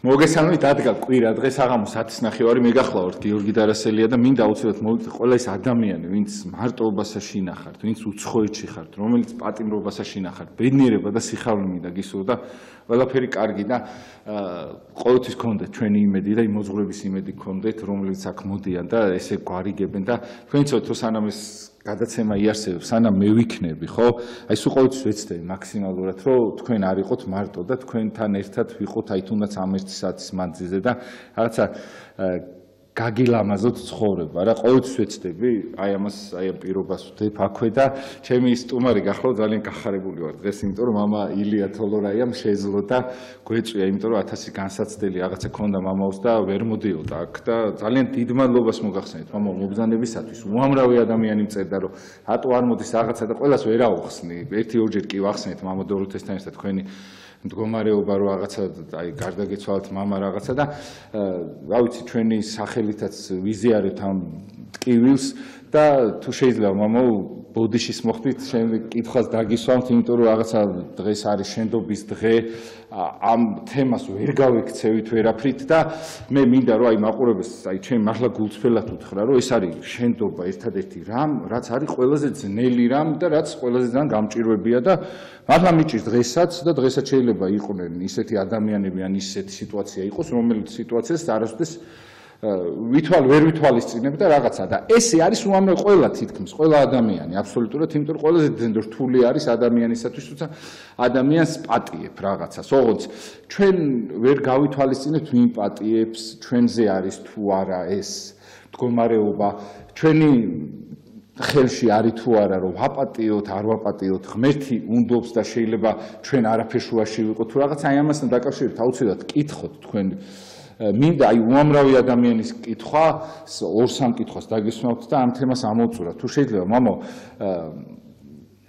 მოგესალმებით, დადგა კვირა დღეს აღამო 10:30 მეგახლავართ გიორგი დარასელია და მინდა აუცილებლად მოვიდეთ ყველა ეს ადამიანი, ვინც მარტოობასაში ნახართ, ვინც უცხოეთში ხართ, რომელიც პატიმრობასაში ნახართ, ბედნიერება და სიხარული მინდა გისურვო და ყველაფერი კარგი და ყოველთვის გქონდეთ ჩვენი იმედი და იმოძღვრების იმედი გქონდეთ, რომელიც აქ მოდიან და ესე გვარიგებენ და თქვენ ცოტა სანამ ეს გადაცემა იარსებებს, სანამ მე ვიქნები, ხო? აი სულ ყოველთვის ვეცდები მაქსიმალურად, რომ თქვენ არ იყოთ მარტო და თქვენთან ერთად ვიყოთ აი თუნდაც ამ 1 საათის მანძილზე და რაღაცა გაგილამაზოთ ცხოვრება რა, ყოველთვის ვეცდები, აი ამას, აი ამ პირობას ვდებ აქვე და ჩემი სტუმარი გახლავ ძალიან გახარებული ვარ დღეს, იმიტომ რომ მამა ილია თოლორაიამ შეძლო და გვეწვია, იმიტომ რომ 1000 განსაცდელი რაღაცა ქონდა მამაოს და ვერ მოდიოდა აქ და ძალიან დიდ მადლობას მოგახსენეთ მამა მობრძანებისათვის. უამრავი ადამიანი მწერდა რომ რატო არ მოდის რაღაცა და ყველას ვერ აუხსნი. ერთი-ორჯერ კი ვახსენეთ მამა დოროთესთან ერთად თქვენი მდგომარეობა რო რაღაცა აი გარდაგეცვალათ მამა რაღაცა და რა ვიცი ჩვენი სახელითაც ვიზიარებთ ამ ტკივილს და თუ შეიძლება მამა ბოდიშის მოხდით შემდეგ კითხვას დაგისვამთ, იმიტომ რომ რაღაცა დღეს არის შენდობის დღე, ამ თემას ვერ გავიქცევით ვერაფრით და მე მინდა რომ აი მაყურებელს აი ჩემ მართლა გულწრფელად უთხრა რომ ეს არის შენდობა ერთადერთი რამ, რაც არის ყველაზე ძნელი რამ და რაც ყველაზე ძალიან გამჭირვებია და მართლა მიჭირს დღესაც და დღესაც შეიძლება იყვნენ ისეთი ადამიანები ან ისეთი სიტუაცია იყოს, რომელიც სიტუაციას არასოდეს ვერ ვითვალისწინებ და რაღაცა და ესე არის უამრავი ყველა თითქმის ყველა ადამიანი აბსოლუტურად, იმიტომ რომ ყველაზე ძნელი რთული არის ადამიანისათვის, თუმცა ადამიანს პატიებ რაღაცას. ოღონდ ჩვენ ვერ გავითვალისწინებთ ვინ პატიებს, ჩვენზე არის თუ არა ეს მდგომარეობა, ჩვენი ხელში არის თუ არა რომ ვაპატიოთ, არ ვაპატიოთ, ღმერთი უნდობს და შეიძლება ჩვენ არაფერშუაში ვიყოთ თუ რაღაცა აი ამასთან დაკავშირებით აუცილებლად კითხოთ თქვენ მინდა აი უამრავი ადამიანის კითხვა, 2-3 კითხვას დაგესვამთ და ამ თემას ამოვწურათ. თუ შეიძლება მამა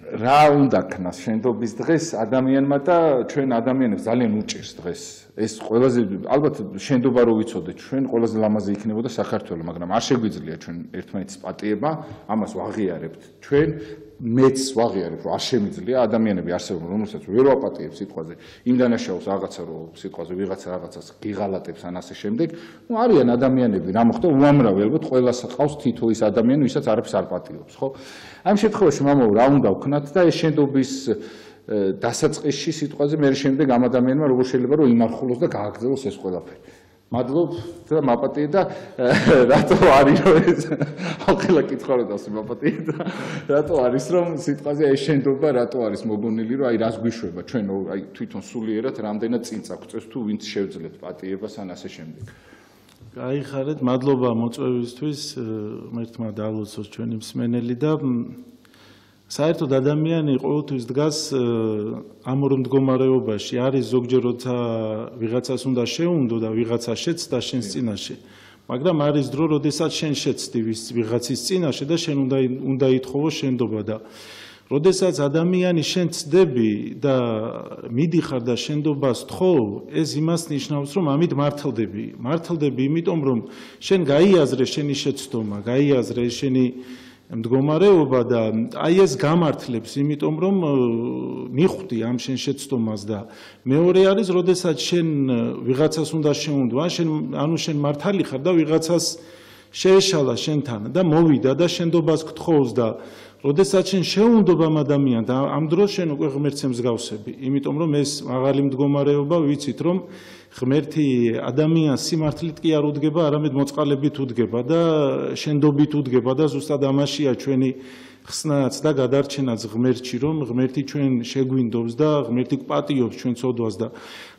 რა უნდა ქნას შენდობის დღეს ადამიანმა და ჩვენ ადამიანებს ძალიან უჭირს დღეს. ეს ყველაზე ალბათ შენდობა რო ვიცოდეთ ჩვენ ყველაზე ლამაზი იქნებოდა საქართველო, მაგრამ არ შეგვიძლია ჩვენ ერთმანეთის პატიება, ამას ვაღიარებთ ჩვენ. მეც ვაღიარებ რომ არ შემიძლია ადამიანები არსებობენ რომელსაც ვერ ვაპატიებ სიტყვაზე იმ დანაშაულს რაღაცა რომ სიტყვაზე ვიღაცა რაღაცას გიღალატებს ან ასე შემდეგ ნუ არიან ადამიანები რა მოხდა უამრავი ალბათ ყველას ყავს თითო ის ადამიანი ვისაც არაფერს არ პატიობს ხო ამ შემთხვევაში მამაო რა უნდა ვქნათ და ეს შენდობის დასაწყისში სიტყვაზე მე შემდეგ ამ ადამიანმა როგორ შეიძლება რომ იმარხულოს და გააგრძელოს ეს ყველაფერი მადლობ და მაპატიე და რატო არის რომ ეს ახლა კითხვა რომ დასი მაპატიე და რატო არის რომ სიტყვაზე ეს შენდობა რატო არის მოგონილი რომ აი რას გვიშვება ჩვენ აი თვითონ სულიერად რამდენად წინ წაგწევს თუ ვინც შევძლებთ პატიებას ან ასე შემდეგ. გაიხარეთ, მადლობა მოწვევისთვის, ღმერთმა დაალოცოს ჩვენი მსმენელი და საერთოდ ადამიანი ყოველთვის დგას ამ ორ მდგომარეობაში, არის ზოგჯერ როცა ვიღაცას უნდა შეუნდო და ვიღაცა შეცდა შენს წინაშე. მაგრამ არის დრო, როდესაც შენ შეცდი ვიღაცის წინაშე და შენ უნდა ითხოვო შენდობა და როდესაც ადამიანი შენ ცდები და მიდიხარ და შენდობას თხოვ, ეს იმას ნიშნავს, რომ ამით მართლდები. მართლდები იმიტომ, რომ შენ გაიაზრე შენი შეცდომა, გაიაზრე შენი მდგომარეობა და აი ეს გამართლებს, იმიტომ რომ მიხვდი ამ შენ შეცდომას და მეორე არის, როდესაც შენ ვიღაცას უნდა შეუნდო, ანუ შენ მართალი ხარ და ვიღაცას შეეშალა შენთან და მოვიდა და შენდობას გთხოვს და როდესაც შენ შეუნდობ ამ ადამიანს და ამ დროს შენ უკვე ღმერთს მსგავსები, იმიტომ რომ ეს მაღალი მდგომარეობა ვიცით რომ ღმერთი ადამიანს სიმართლით კი არ უდგება, არამედ მოწყალებით უდგება და შენდობით უდგება და ზუსტად ამაშია ჩვენი ხსნაც და გადარჩენაც ღმერთში, რომ ღმერთი ჩვენ შეგვინდობს და ღმერთი გვპატიობს ჩვენ ცოდვას და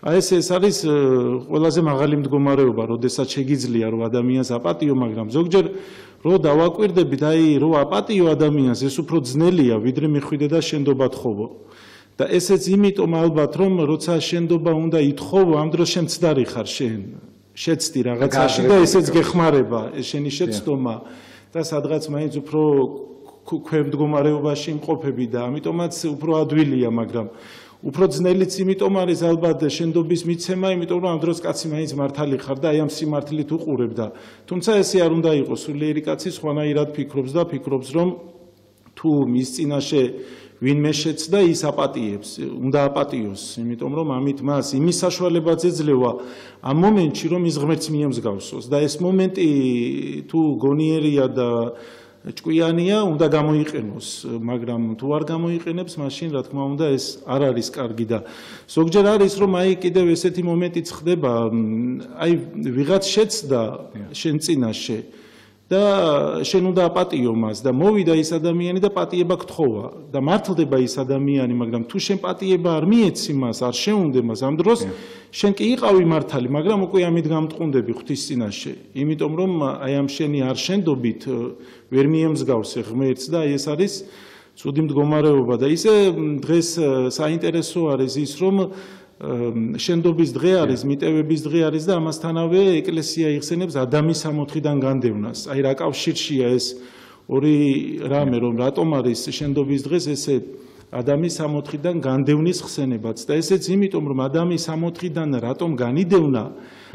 აი ეს არის ყველაზე მაღალი მდგომარეობა, როდესაც შეგიძლია რომ ადამიანს აპატიო, მაგრამ ზოგჯერ რო დავაკვირდებით, აი რო აპატიო ადამიანს, ეს უფრო ძნელია, ვიდრე მიხვიდე და შენდობა თხოვო. და ესეც იმიტომ ალბათ რომ როცა შენდობა უნდა ითხოვო, ამ დროს შენ მცდარი ხარ შენ. შეცდი რაღაცაში და ესეც გეხმარება, ეს შენი შეცდომა და სადღაც მაინც უფრო ქვემდგომარეობაში იმყოფები და ამიტომაც უფრო ადვილია, მაგრამ უფრო ძნელიც იმიტომ არის ალბათ შენდობის მიცემა, იმიტომ რომ ამ დროს კაცი მაინც მართალი ხარ და აი ამ სიმართლით უყურებ და თუმცა ესე არ უნდა იყოს, სულიერი კაცი სხვანაირად ფიქრობს და ფიქრობს რომ თუ მის წინაშე ვინმე შეცდა ის აპატიებს, უნდა აპატიოს, იმიტომ რომ ამით მას იმის საშუალებაც ეძლევა ამ მომენტში რომ ის ღმერთს მიემსგავსოს და ეს მომენტი თუ გონიერია და ჭკვიანია, უნდა გამოიყენოს, მაგრამ თუ არ გამოიყენებს, მაშინ რა თქმა უნდა ეს არ არის კარგი და ზოგჯერ არის რომ აი კიდევ ესეთი მომენტიც ხდება, აი ვიღაც შეცდა შენ წინაშე და შენ უნდა აპატიო მას და მოვიდა ის ადამიანი და პატიება გთხოვა და მართლდება ის ადამიანი, მაგრამ თუ შენ პატიება არ მიეცი მას, არ შეუნდე მას ამ დროს შენ კი იყავი მართალი, მაგრამ უკვე ამით გამტყუნდები ღვთის წინაშე, იმიტომ რომ აი ამ შენი არ შენდობით ვერ მიემსგავსე ღმერთს და ეს არის ცუდი მდგომარეობა და ისე დღეს საინტერესო არის ის რომ შენდობის დღე არის, მიტევების დღე არის და ამასთანავე ეკლესია იხსენებს ადამის 60-დან განდევნას. აი რა კავშირშია ეს ორი რამე, რომ რატომ არის შენდობის დღეს ესე ადამის 60-დან განდევნის ხსენებაც და ესეც იმიტომ რომ ადამის 60-დან რატომ განიდევნა,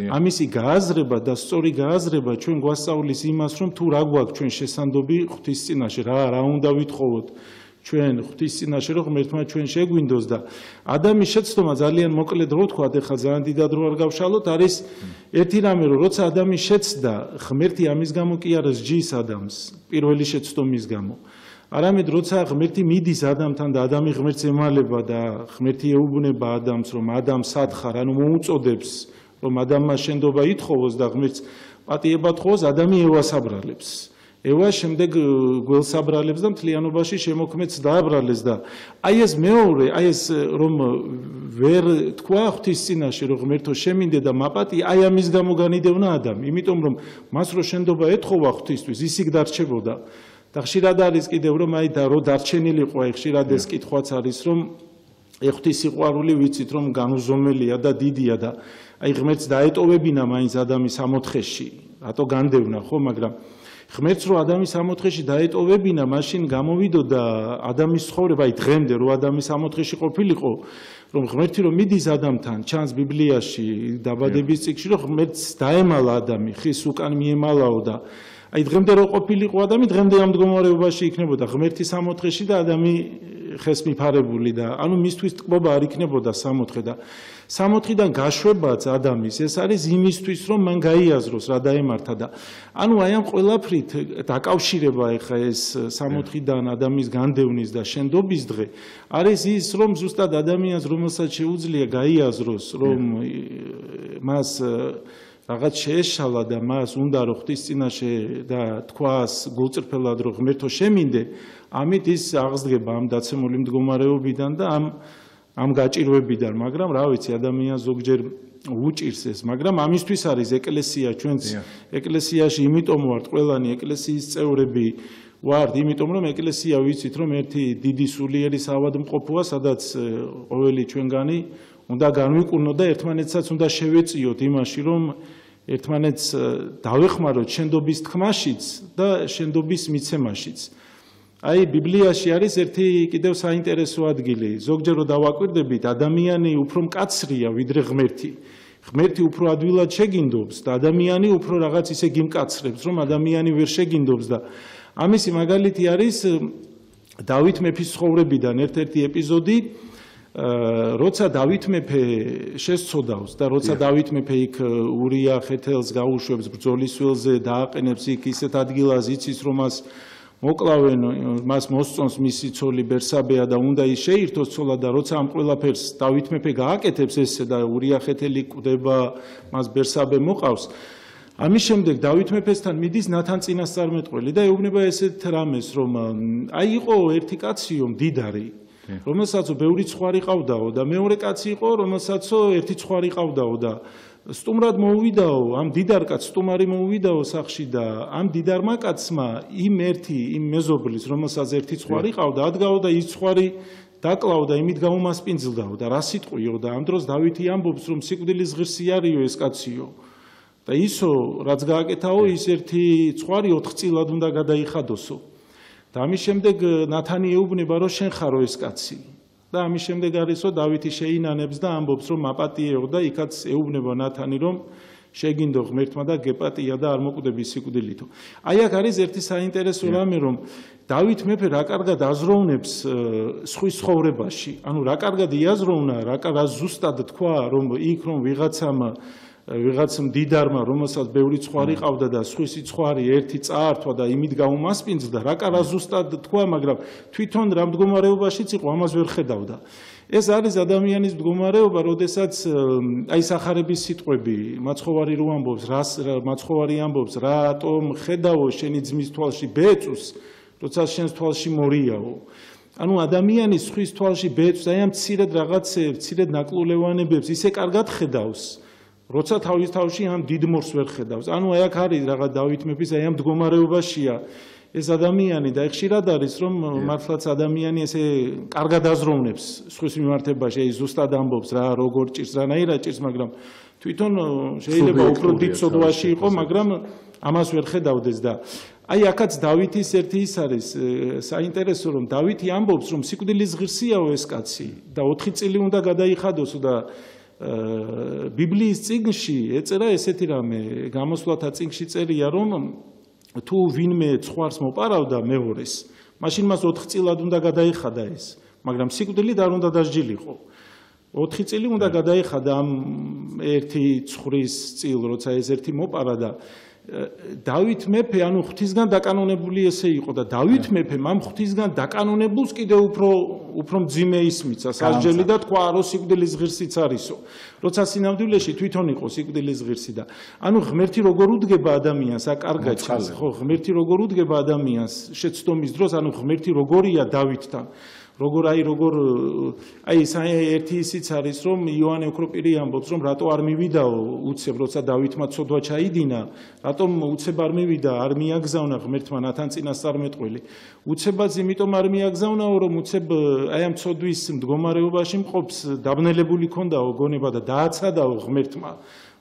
ამისი გააზრება და სწორი გააზრება ჩვენ გვასწავლის იმას, რომ თუ რა გვაქვს ჩვენ შესანდობი ღვთის წინაშე, რა უნდა ვითხოვოთ ჩვენ ღვთის წინაშე რომ ღმერთმა ჩვენ შეგვინდოს და ადამიანის შეცდომა ძალიან მოკლედ რო ვთქვათ, ეხლა ძალიან დიდად რო არ გავშალოთ, არის ერთი რამე რომ როცა ადამი შეცდა, ღმერთი ამის გამო კი არ სჯის ადამიანს, პირველი შეცდომის გამო. არამედ როცა ღმერთი მიდის ადამიანთან და ადამი ღმერთს ემალება და ღმერთი ეუბნება ადამიანს, რომ ადამს სათხარ, ანუ მოუწოდებს, რომ ადამიანმა შენდობა ითხოვოს და ღმერთს პატიება თხოვოს, ადამი ევასაბრალებს. ევა შემდეგ გველს აბრალებს და მთლიანობაში შემოქმედს დააბრალეს და აი ეს მეორე, აი ეს რომ ვერ თქვა ღვთის წინაშე რომ ღმერთო შემინდე და მაპატი, აი ამის გამო განიდევნა ადამი, იმიტომ რომ მას რო შენდობა ეთხოვა ღვთისთვის, ის იქ დარჩებოდა და ხშირად არის კიდევ რომ აი და რო დარჩენილიყო, აი ხშირად ეს კითხვაც არის რომ ღვთის სიყვარული ვიცით რომ განუზომელია და დიდია და აი ღმერთს დაეტოვებინა მაინც ადამიანის 60-ში, რატო განდევნა ხო, მაგრამ ღმერთს რო ადამიანის 60-ში დაეტოვებინა, მაშინ გამოვიდოდა ადამიანის ცხოვრება, აი დღემდე რო ადამიანის 60-ში ყოფილიყო, რომ ღმერთი რომ მიდის ადამიანთან, ჩანს ბიბლიაში, დაბადების წიგნში, რომ ღმერთს დაემალა ადამი, ხის უკან მიემალაო და აი დღემდე რო ყოფილიყო ადამი, დღემდე ამ მდგომარეობაში იქნებოდა ღმერთის 60-ში და ადამი ხეს მიფარებული და ანუ მისთვის ტკბობა არ იქნებოდა 60 და 60-დან გაშვებაც ადამიანის ეს არის იმისთვის რომ მან გაიაზროს რა დაემართა და ანუ აი ამ ყველაფრით დაკავშირება ეხა ეს 60-დან ადამიანის განდევნის და შენდობის დღე არის ის რომ ზუსტად ადამიანს რომელსაც შეუძლია გაიაზროს რომ მას რაღაც შეეშალა და მას უნდა რომ ღვთის წინაშე და თქვას გულწრფელად რომ ღმერთო შემინდე, ამით ის აღსდგება ამ დაცემული მდგომარეობიდან და ამ გაჭირვებიდან, მაგრამ რა ვიცი, ადამიანს ზოგჯერ უჭირს ეს, მაგრამ ამისთვის არის ეკლესია, ჩვენც ეკლესიაში იმიტომ ვართ ყველანი ეკლესიის წევრები ვართ, იმიტომ რომ ეკლესია ვიცით რომ ერთი დიდი სულიერი საავადმყოფოა, სადაც ყოველი ჩვენგანი უნდა განვიკურნოთ და ერთმანეთსაც უნდა შევეწიოთ იმაში, რომ ერთმანეთს დავეხმაროთ შენდობის თქმაშიც და შენდობის მიცემაშიც. აი ბიბლიაში არის ერთი კიდევ საინტერესო ადგილი. ზოგჯერ რომ დავაკვირდებით, ადამიანი უფრო მკაცრია ვიდრე ღმერთი. ღმერთი უფრო ადვილად შეგინდობს და ადამიანი უფრო რაღაც ისე გიმკაცრებს, რომ ადამიანი ვერ შეგინდობს და ამისი მაგალითი არის დავით მეფის ცხოვრებიდან ერთ-ერთი ეპიზოდი, როცა დავით მეფე შესწოდავს და როცა დავით მეფე იქ ურია ხეთელს გაუშვებს ბრძოლის ველზე დააყენებს იქ ისეთ ადგილას იცის რომ მას მოკლავენ, მას მოსწონს მისი ცოლი ბერსაბეა და უნდა ის შეირთოს ცოლად და როცა ამ ყველაფერს დავით მეფე გააკეთებს ესე და ურია ხეთელი კვდება, მას ბერსაბე მოყავს. ამის შემდეგ დავით მეფესთან მიდის ნათან წინასწარმეტყველი და ეუბნება ესეთ რამეს რომ აი იყო ერთი კაციო მდიდარი რომელსაც ბევრი ცხვარი ყავდაო და მეორე კაცი იყო რომელსაცო ერთი ცხვარი ყავდაო და სტუმრად მოუვიდაო ამ დიდარ კაცს სტუმარი მოუვიდაო სახში და ამ დიდარმა კაცმა იმ მეზობლის რომელსაც ერთი ცხვარი ყავდა ადგაო და ის ცხვარი დაკლავ და იმით გამომასპინძლდაო და რა სიტყვიო და ამ დროს დავითი ამბობს რომ სიკვდილის ღირსი არისო ეს კაციო და ისო რაც გააკეთაო ის ერთი ცხვარი 4 წილად უნდა გადაიხადოსო და ამის შემდეგ ნათანი ეუბნება რომ შენ ხარო ეს კაცი და ამის შემდეგ არისო დავითი შეინანებს და ამბობს რომ აპატიეო და იქაც ეუბნება ნათანი რომ შეგინდო ღმერთმა და გეპატია და არ მოკვდები სიკვდილითო. აი აქ არის ერთი საინტერესო რამე, რომ დავით მეფე რა კარგად აზროვნებს სხვის ცხოვრებაში. ანუ რა კარგად იაზროვნა, რა ზუსტად თქვა, რომ იქ რომ ვიღაც მდიდარმა, რომელსაც ბევრი ცხვარი ყავდა და სხვისი ცხვარი ერთი წაართვა და იმით გაუმასპინძლდა, რა კარგა ზუსტად თქვა, მაგრამ თვითონ რა მდგომარეობაშიც იყო, ამას ვერ ხედავდა. ეს არის ადამიანის მდგომარეობა, როდესაც აი სახარების სიტყვები, მაცხოვარი რო ამბობს, მაცხოვარი ამბობს, რატომ ხედავო შენი ძმის თვალში ბეწვს, როცა შენს თვალში მორიაო. ანუ ადამიანის სხვის თვალში ბეწვს, აი ამ მცირედ რაღაცებს, მცირედ ნაკლულევანებებს ისე კარგად ხედავს, როცა თავის თავში ამ დიდ მორს ვერ ხედავს. ანუ აი აქ არის რაღაც დავით მეფის აი ამ მდგომარეობაშია ეს ადამიანი და ხშირად არის რომ მართლაც ადამიანი ესე კარგად აზროვნებს სხვის მიმართებაში, აი ზუსტად ამბობს რა როგორ ჭირს, რანაირად ჭირს, მაგრამ თვითონ შეიძლება უფრო დიდ სოდვაში იყო, მაგრამ ამას ვერ ხედავდეს და აი აქაც დავითის ერთი ის არის საინტერესო, რომ დავითი ამბობს, რომ სიკვდილის ღირსიაო ეს კაცი და 4 წელი უნდა გადაიხადოსო და ბიბლიის წიგნში ეწერა ესეთი რამე, გამოსვლათა წიგნში წერია, რომ თუ ვინმე ცხვარს მოპარავდა მეორეს, მაშინ მას 4 წილად უნდა გადაიხადა ეს, მაგრამ სიკვდილით არ უნდა დასჯილიყო. 4 წელი უნდა გადაიხადა ამ ერთი ცხვრის წილ, როცა ეს ერთი მოპარა და დავით მეფე, ანუ ღვთისგან დაკანონებული ესე იყო და დავით მეფემ ამ ღვთისგან დაკანონებულს კიდევ უფრო მძიმე ისმიცა სასჯელი და თქვა, რომ სიკვდილის ღირსიც არისო. როცა სინამდვილეში თვითონ იყო სიკვდილის ღირსი და ანუ ღმერთი როგორ უდგება ადამიანს, აკარგა ჩანს, ხო, ღმერთი როგორ უდგება ადამიანს შეცდომის დროს, ანუ ღმერთი როგორია დავითთან. როგორ ერთი ისიც არის, რომ იოანე ოქროპირი ამბობს, რომ რატო არ მივიდაო უცებ, როცა დავითმა ცოდვა ჩაიდინა, რატომ უცებ არ მივიდა, არ მიაგზავნა ღმერთმა ნათან წინასწარმეტყველი. უცებაც იმიტომ არ მიაგზავნაო, რომ უცებ აი ამ ცოდვის მდგომარეობაში მყოფს დაბნელებული ქონდაო გონება და დააცადაო ღმერთმა.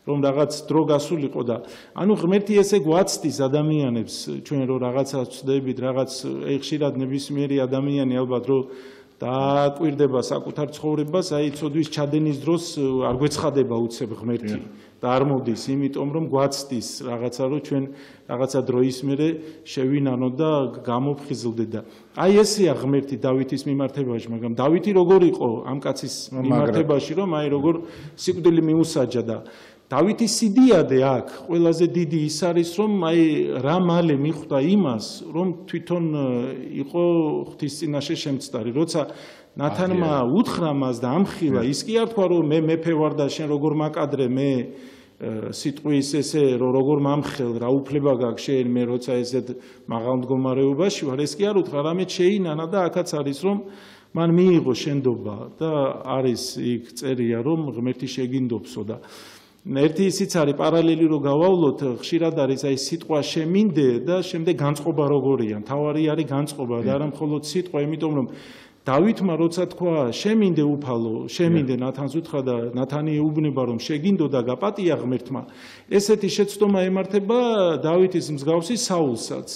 რომ რაღაც დრო გასულიყო და ანუ ღმერთი ესე გვაცდის ადამიანებს, ჩვენ რო რაღაცა ვწდებით, რაღაც ხშირად ნებისმიერი ადამიანი ალბათ რო დააკვირდება საკუთარ ცხოვრებას, აი ცოდვის ჩადენის დროს არ გვეცხადება უცებ ღმერთი და არ მოდის, იმიტომ რომ გვაცდის რაღაცა, რომ ჩვენ რაღაცა დროის მერე შევინანოთ და გამოფხიზლდეთ და აი ესეა ღმერთი დავითის მიმართებაში, მაგრამ დავითი როგორ იყო ამ კაცის მიმართებაში, რომ აი როგორ სიკვდილი მიუსაჯა და დავითის სიდიადე აქ ყველაზე დიდი ის არის, რომ აი რა მალე მიხვდა იმას, რომ თვითონ იყო ღვთის წინაშე შემცდარი. როცა ნათანმა უთხრა მას და ამხილა, ის კი არ თქვა, რომ მე მეფე ვარ და შენ როგორ მაკადრე, მე სიტყვის ესე როგორ მამხელ, რა უფლება გაქვს შენ, მე როცა ესეთ მაღალ მდგომარეობაში ვარ, ეს კი არ უთხრა, რამე შეინანა და აქაც არის, რომ მან მიიღო შენდობა და არის იქ წერია, რომ ღმერთი შეგინდობსო და ერთი ისიც არის პარალელი რო გავავლოთ, ხშირად არის აი სიტყვა შემინდე და შემდეგ განწყობა როგორია. თავარი არის განწყობა და არა მხოლოდ სიტყვა, იმიტომ რომ დავითმა როცა თქვა შემინდე უფალო, შემინდე ნათანს უთხრა და ნათანი ეუბნება რომ შეგინდო და გაპატია ღმერთმა. ესეთი შეცდომა ემართება დავითის მსგავსი საულსაც.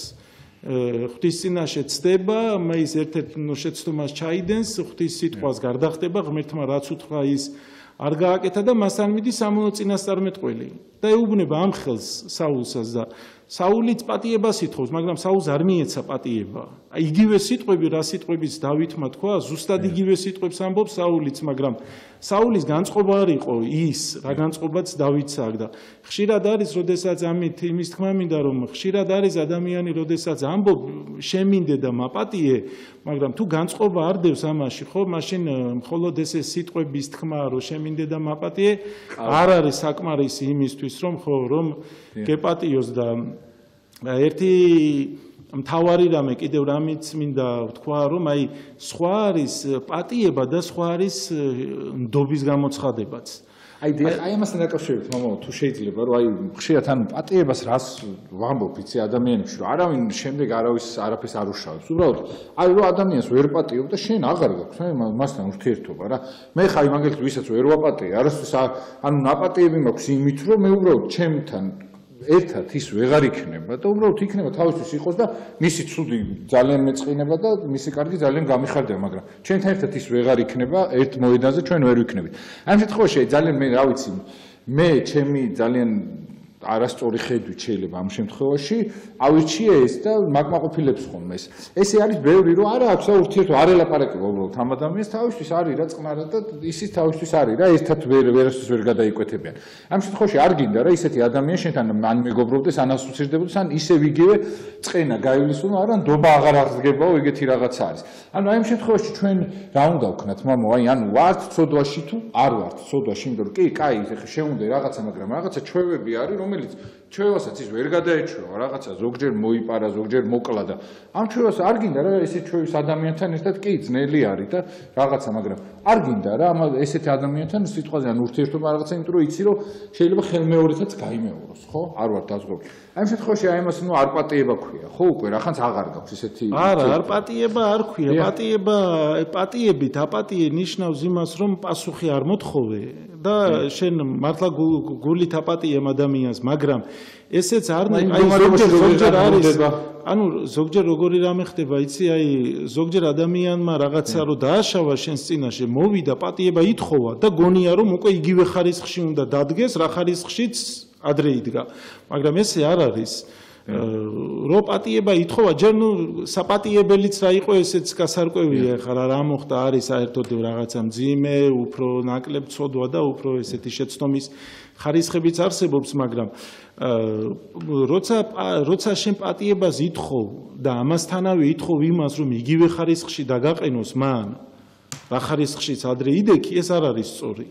ღვთის წინაშე ცდება, ის ერთ-ერთ შეცდომას ჩაიდენს, ღვთის სიტყვას გარდახტება, ღმერთმა რაც უთხრა ის არ გააკეთა და მასთან მიდის სამონო წინასწარმეტყველი და ეუბნება ამ ხელს საულსაც და საულიც პატიებას ითხოვს, მაგრამ საულს არ მიეცა პატიება. აი იგივე სიტყვები, რა სიტყვებიც დავითმა თქვა, ზუსტად იგივე სიტყვებს ამბობს საულიც, მაგრამ საულის განწყობა არ იყო ის, რა განწყობაც დავითს აქვს და ხშირად არის, როდესაც ამით იმის თქმა მინდა, რომ ხშირად არის ადამიანი, როდესაც ამბობ შემინდე და მაპატიე, მაგრამ თუ განწყობა არ დევს ამაში, ხო, მაშინ მხოლოდ ესე სიტყვების თქმა, რომ შემინდე და მაპატიე, არ არის საკმარისი იმისთვის, რომ ხო, რომ გეპატიოს და ერთი მთავარი რამე კიდევ რამიც მინდა ვთქვა, რომ აი სხვა არის პატიება და სხვა არის ნდობის გამოცხადებაც. აი ამასთან დაკავშირებით, მამაო, თუ შეიძლება, რომ აი ხშირად ან პატიებას რას ვამბობ იცი ადამიანებში, რომ არავინ შემდეგ არაფერს არ უშავებს. უბრალოდ აი რომ ადამიანს ვერ პატიობ და შენ აღარ გაქვს მასთან ურთიერთობა რა. მე ხა აი მაგალითად ვისაც ვერ ვაპატიე, არასდროს ანუ ნაპატიები მაქვს იმით, რომ მე უბრალოდ ჩემთან ერთად ის ვეღარ იქნება და უბრალოდ იქნება თავისთვის იყოს და მისი ცუდი ძალიან მეწყინება და მისი კარგი ძალიან გამიხარდება, მაგრამ ჩვენთან ერთად ის ვეღარ იქნება, ერთ მოედანზე ჩვენ ვერ ვიქნებით. ამ შემთხვევაში ძალიან მე რა ვიცი, მე ჩემი ძალიან არასწორი ხედვით შეიძლება ამ შემთხვევაში ავირჩიე ეს და მაგმაყოფილებს ხოლმე ეს. ესე არის ბევრი რომ არა აქვს ურთიერთ არ ელაპარაკება უბრალოდ ამ ადამიანს თავისთვის არის რა წყნარა და ისიც თავისთვის არის რა ერთად ვერასდროს ვერ გადაიკვეთებიან. ამ შემთხვევაში არ გინდა რა ისეთი ადამიანი შენთან ან მეგობრობდეს ან ასოცირდებოდეს ან ისევ იგივე წენა გაივლისო არა ნდობა აღარ აღდგებაო ეგეთი რაღაც არის. ანუ აი ამ შემთხვევაში ჩვენ რა უნდა ვქნათ მამო აი ანუ ვართ ცოდვაში თუ არ ვართ ცოდვაში იმიტომ რომ კი კაი ეხლა შეუნდა რაღაცა მაგრამ რაღაცა ჩვევები არის რომელიც ჩვევასაც ის ვერ გადაეჩვევა რაღაცა ზოგჯერ მოიპარა ზოგჯერ მოკლა და ამ ჩვევას არ გინდა რა ესეთ ჩვევის ადამიანთან ერთად კი ძნელი არის და რაღაცა მაგრამ არ გინდა რა ამ ესეთი ადამიანთან სიტყვაზე ან ურთიერთობა რაღაცა იმიტომ რომ იცი რომ შეიძლება ხელმეორედაც გაიმეოროს ხო არ ვარ დაზღვევი აი ამ შემთხვევაში აი ამას ნუ არ პატიება ქვია ხო უკვე რახანს აღარ გაქვს ესეთი არა არ პატიება არ ქვია პატიებით აპატიე ნიშნავს იმას რომ პასუხი არ მოთხოვე და შენ მართლა გულით აპატიემ ადამიანს მაგრამ ესეც არ ზოგჯერ არის ანუ ზოგჯერ როგორი რამე ხდება იცი აი ზოგჯერ ადამიანმა რაღაცა რო დააშავა შენს წინაშე მოვიდა პატიება ითხოვა და გონია რომ უკვე იგივე ხარისხში უნდა დადგეს რა ხარისხშიც ადრე იდგა მაგრამ ესე არ არის რო პატიება ითხოვა ჯერ ნუ საპატიებელიც რა იყო ესეც გასარკვევია ხა რა მოხდა არის საერთოდ რაღაცა მძიმე უფრო ნაკლებ ცოდვა და უფრო ესეთი შეცდომის ხარისხებიც არსებობს მაგრამ როცა შენ პატიებას ითხოვ და ამასთანავე ითხოვ იმას რომ იგივე ხარისხში დაგაყენოს მან რა ხარისხშიც ადრე იდექი ეს არ არის სწორი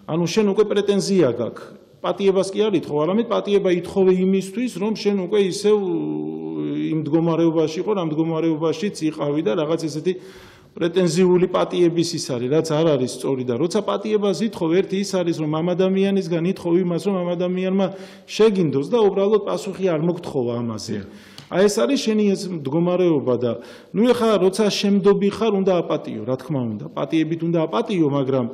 ანუ შენ უკვე პრეტენზია გაქვს პატიებას კი არ ითხოვ, არამედ პატიება ითხოვე იმისთვის, რომ შენ უკვე ისევ იმ მდგომარეობაში იყო, რა მდგომარეობაშიც იყავი და რაღაც ესეთი პრეტენზიული პატიების ის არის, რაც არ არის სწორი და როცა პატიებას ითხოვ, ერთი ის არის, რომ ამ ადამიანისგან ითხოვ იმას, რომ ამ ადამიანმა შეგინდოს და უბრალოდ პასუხი არ მოგთხოვა ამაზე. აი ეს არის შენი ეს მდგომარეობა და ნუ ეხლა როცა შემდობი ხარ, უნდა აპატიო, რა თქმა უნდა, პატიებით უნდა აპატიო, მაგრამ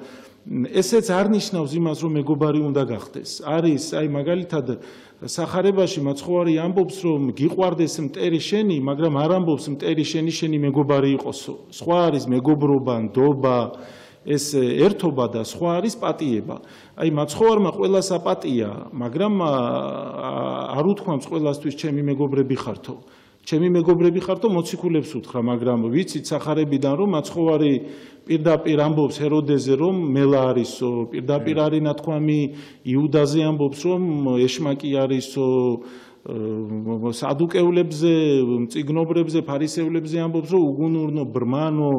ესეც არ ნიშნავს იმას, რომ მეგობარი უნდა გახდეს. არის, აი მაგალითად სახარებაში მაცხოვარი ამბობს, რომ გიყვარდეს მტერი შენი, მაგრამ არ ამბობს მტერი შენი მეგობარი იყოსო. სხვა არის მეგობრობა, ნდობა, ეს ერთობა და სხვა არის პატიება. აი მაცხოვარმა ყველას აპატია, მაგრამ არ უთქვამს ყველასთვის ჩემი მეგობრები ხართო. ჩემი მეგობრები ხართო მოციქულებს უთხრა, მაგრამ ვიცით სახარებიდან რომ მაცხოვარი პირდაპირ ამბობს ჰეროდეზე რომ მელა არისო, პირდაპირ არის ნათქვამი იუდაზე ამბობს რომ ეშმაკი არისო, სადუკევლებზე, მწიგნობრებზე, ფარისევლებზე ამბობს რომ უგუნურნო, ბრმანო.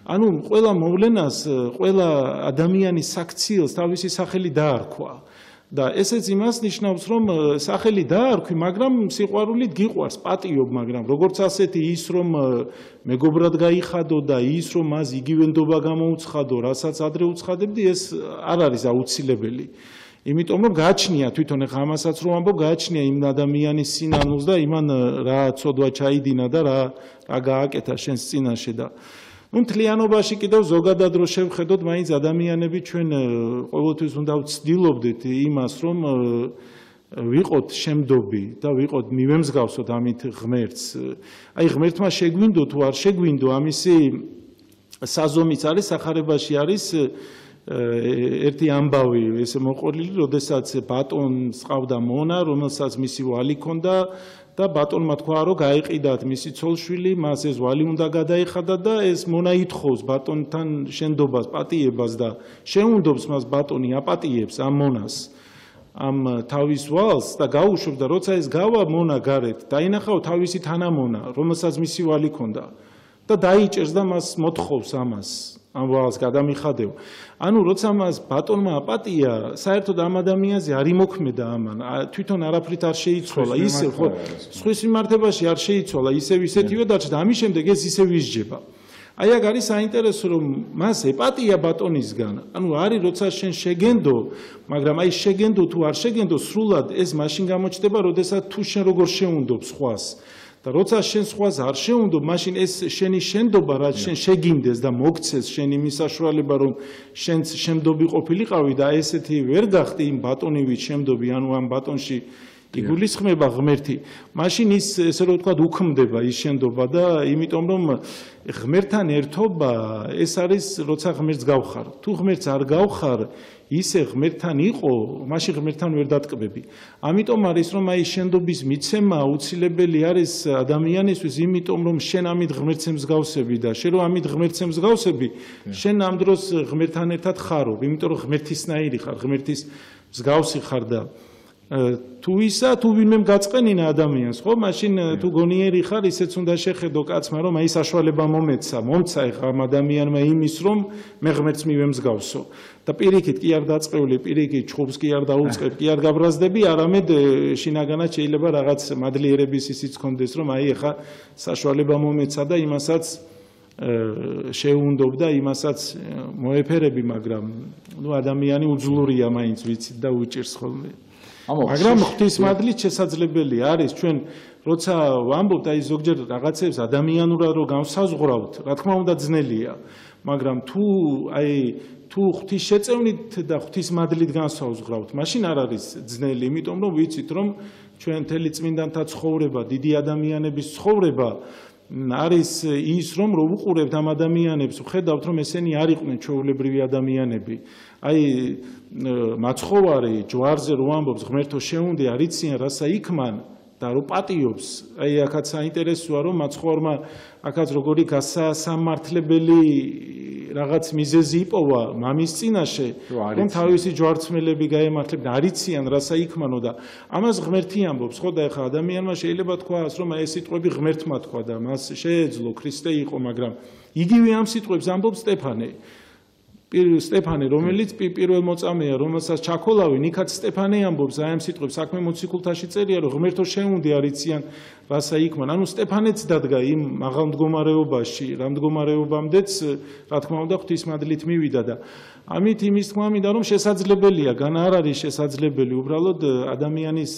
ანუ ყველა მოვლენას, ყველა ადამიანის საქციელს თავისი სახელი დაარქვა. და ესეც იმას ნიშნავს, რომ სახელი დაარქვი, მაგრამ სიყვარულით გიყვარს, პატიობ, მაგრამ როგორც ასეთი ის რომ მეგობრად გაიხადო და ის რომ მას იგივე ნდობა გამოუცხადო, რასაც ადრე უცხადებდი, ეს არ არის აუცილებელი. იმიტომ რომ გააჩნია თვითონ ახლა ამასაც რომ ამბობ, გააჩნია იმ ადამიანის სინანულს და იმან რა ცოდვა ჩაიდინა და რა გააკეთა შენს წინაშე და მთლიანობაში კიდევ ზოგადად რო შევხედოთ, მაინც ადამიანები ჩვენ ყოველთვის უნდა ვცდილობდეთ იმას, რომ ვიყოთ შემდობი და ვიყოთ მივემსგავსოთ ამით ღმერთს. აი ღმერთმა შეგვინდო თუ არ შეგვინდო, ამისი საზომიც არის, სახარებაში არის ერთი ამბავი, ესე მოყოლილი, როდესაც ბატონს ყავდა მონა, რომელსაც მისი ვალი ჰქონდა და ბატონმა თქვა რომ გაეყიდათ მისი ცოლშვილი, მას ეს ვალი უნდა გადაეხადა და ეს მონა ითხოვს ბატონთან შენდობას, პატიებას და შეუნდობს მას ბატონი აპატიებს ამ მონას, ამ თავის ვალს და გაუშვებს და როცა ეს გავა მონა გარეთ, დაინახავ თავისი თანამონა, რომელსაც მისი ვალი ჰქონდა და დაიჭერს და მას მოთხოვს ამას. ამ ვალს გადამიხადევ. ანუ როცა მას ბატონმა აპატია, საერთოდ ამ ადამიანზე არ იმოქმედა ამან, თვითონ არაფრით არ შეიცვალა, ისე ხო, სხვის მიმართებაში არ შეიცვალა, ისეთივე დარჩა, ამის შემდეგ ეს ისევ ისჯება. აი აქ არის საინტერესო, რომ მას ეპატია ბატონისგან, ანუ არის როცა შენ შეგენდო, მაგრამ აი შეგენდო თუ არ შეგენდო, სრულად ეს მაშინ გამოჩნდება, როდესაც თუ შენ როგორ შეუნდობ სხვას. და როცა შენ სხვას არ შეუნდო, მაშინ ეს შენი შენდობა, რაც შენ შეგინდეს და მოგცეს შენი მისაშუალება, რომ შენც შემდობი ყოფილიყავი და ესეთი ვერ გახდი იმ ბატონივით შემდობი, ანუ ამ ბატონში იგულისხმება ღმერთი, მაშინ ის ესე რომ ვთქვათ უქმდება ის შენდობა და იმიტომ რომ ღმერთთან ერთობა ეს არის როცა ღმერთს გავხარ. თუ ღმერთს არ გავხარ, ისე ღმერთთან იყო, მაშინ ღმერთთან ვერ დატკბები. ამიტომ არის რომ აი შენდობის მიცემა აუცილებელი არის ადამიანისთვის, იმიტომ რომ შენ ამით ღმერთს მსგავსები და შენ რომ ამით ღმერთს მსგავსები, შენ ამ დროს ღმერთთან ერთად ხარო, იმიტომ რომ ღმერთისნაირი ხარ, ღმერთის მსგავსი ხარ და თუ ისა თუ ვინმე გაწყენინა ადამიანს, ხო, მაშინ თუ გონიერი ხარ, ისეც უნდა შეხედო კაცმა, რომ აი საშუალება მომცა ეხლა ამ ადამიანმა იმის, რომ მე ღმერთს მივემსგავსო. და პირიქით კი არ დაწყეული, პირიქით ჩხუბს კი არ დაუწყებ, კი არ გაბრაზდები, არამედ შინაგანად შეიძლება რაღაც მადლიერების ისიც კონდეს, რომ აი ეხლა საშუალება მომეცა და იმასაც შეუნდობ და იმასაც მოეფერები, მაგრამ ნუ ადამიანი უძლურია მაინც ვიცით და უჭირს ხოლმე. მაგრამ ღვთისმადლით შესაძლებელი არის ჩვენ როცა ვამბობთ აი ზოგჯერ რაღაცებს ადამიანურად რომ განსაზღვრავთ, რა თქმა უნდა ძნელია, მაგრამ თუ ღვთის შეწევნით და ღვთისმადლით განსაზღვრავთ, მაშინ არ არის ძნელი, იმიტომ რომ ვიცით რომ ჩვენ მთელი წმინდანთა ცხოვრება, დიდი ადამიანების ცხოვრება არის ის რომ ვუყურებთ ამ ადამიანებს, ვხედავთ რომ ესენი არ იყვნენ ჩვეულებრივი ადამიანები. აი მაცხოვარი ჯვარზე რო ამბობს ღმერთო შეუნდე არიციან რასა იქმან და რო პატიობს, აი აქაც საინტერესოა რომ მაცხოვარმა აქაც როგორი გასასამართლებელი რაღაც მიზეზი იპოვა მამის წინაშე, რომ თავისი ჯვარცმელები გაემართლებდა, არიციან რასა იქმანო და ამას ღმერთი ამბობს, ხო და ეხლა ადამიანმა შეიძლება თქვას, რომ აი ეს სიტყვები ღმერთმა თქვა და მას შეეძლო ქრისტე იყო, მაგრამ იგივე ამ სიტყვებს ამბობს სტეფანე, რომელიც პირველ მოწამეა, რომელსაც ჩაქოლავენ, იქაც სტეფანე ამბობს აი ამ სიტყვებს, საქმე მოციქულთაში წერია, რომ ღმერთო შეუნდე არიციან რასა იქმან. ანუ სტეფანეც დადგა იმ მაღალ მდგომარეობაში, რა მდგომარეობამდეც, რა თქმა უნდა, ღვთისმადლით მივიდა და ამით იმის თქმა მინდა, რომ შესაძლებელია, გან არ არის შესაძლებელი, უბრალოდ ადამიანის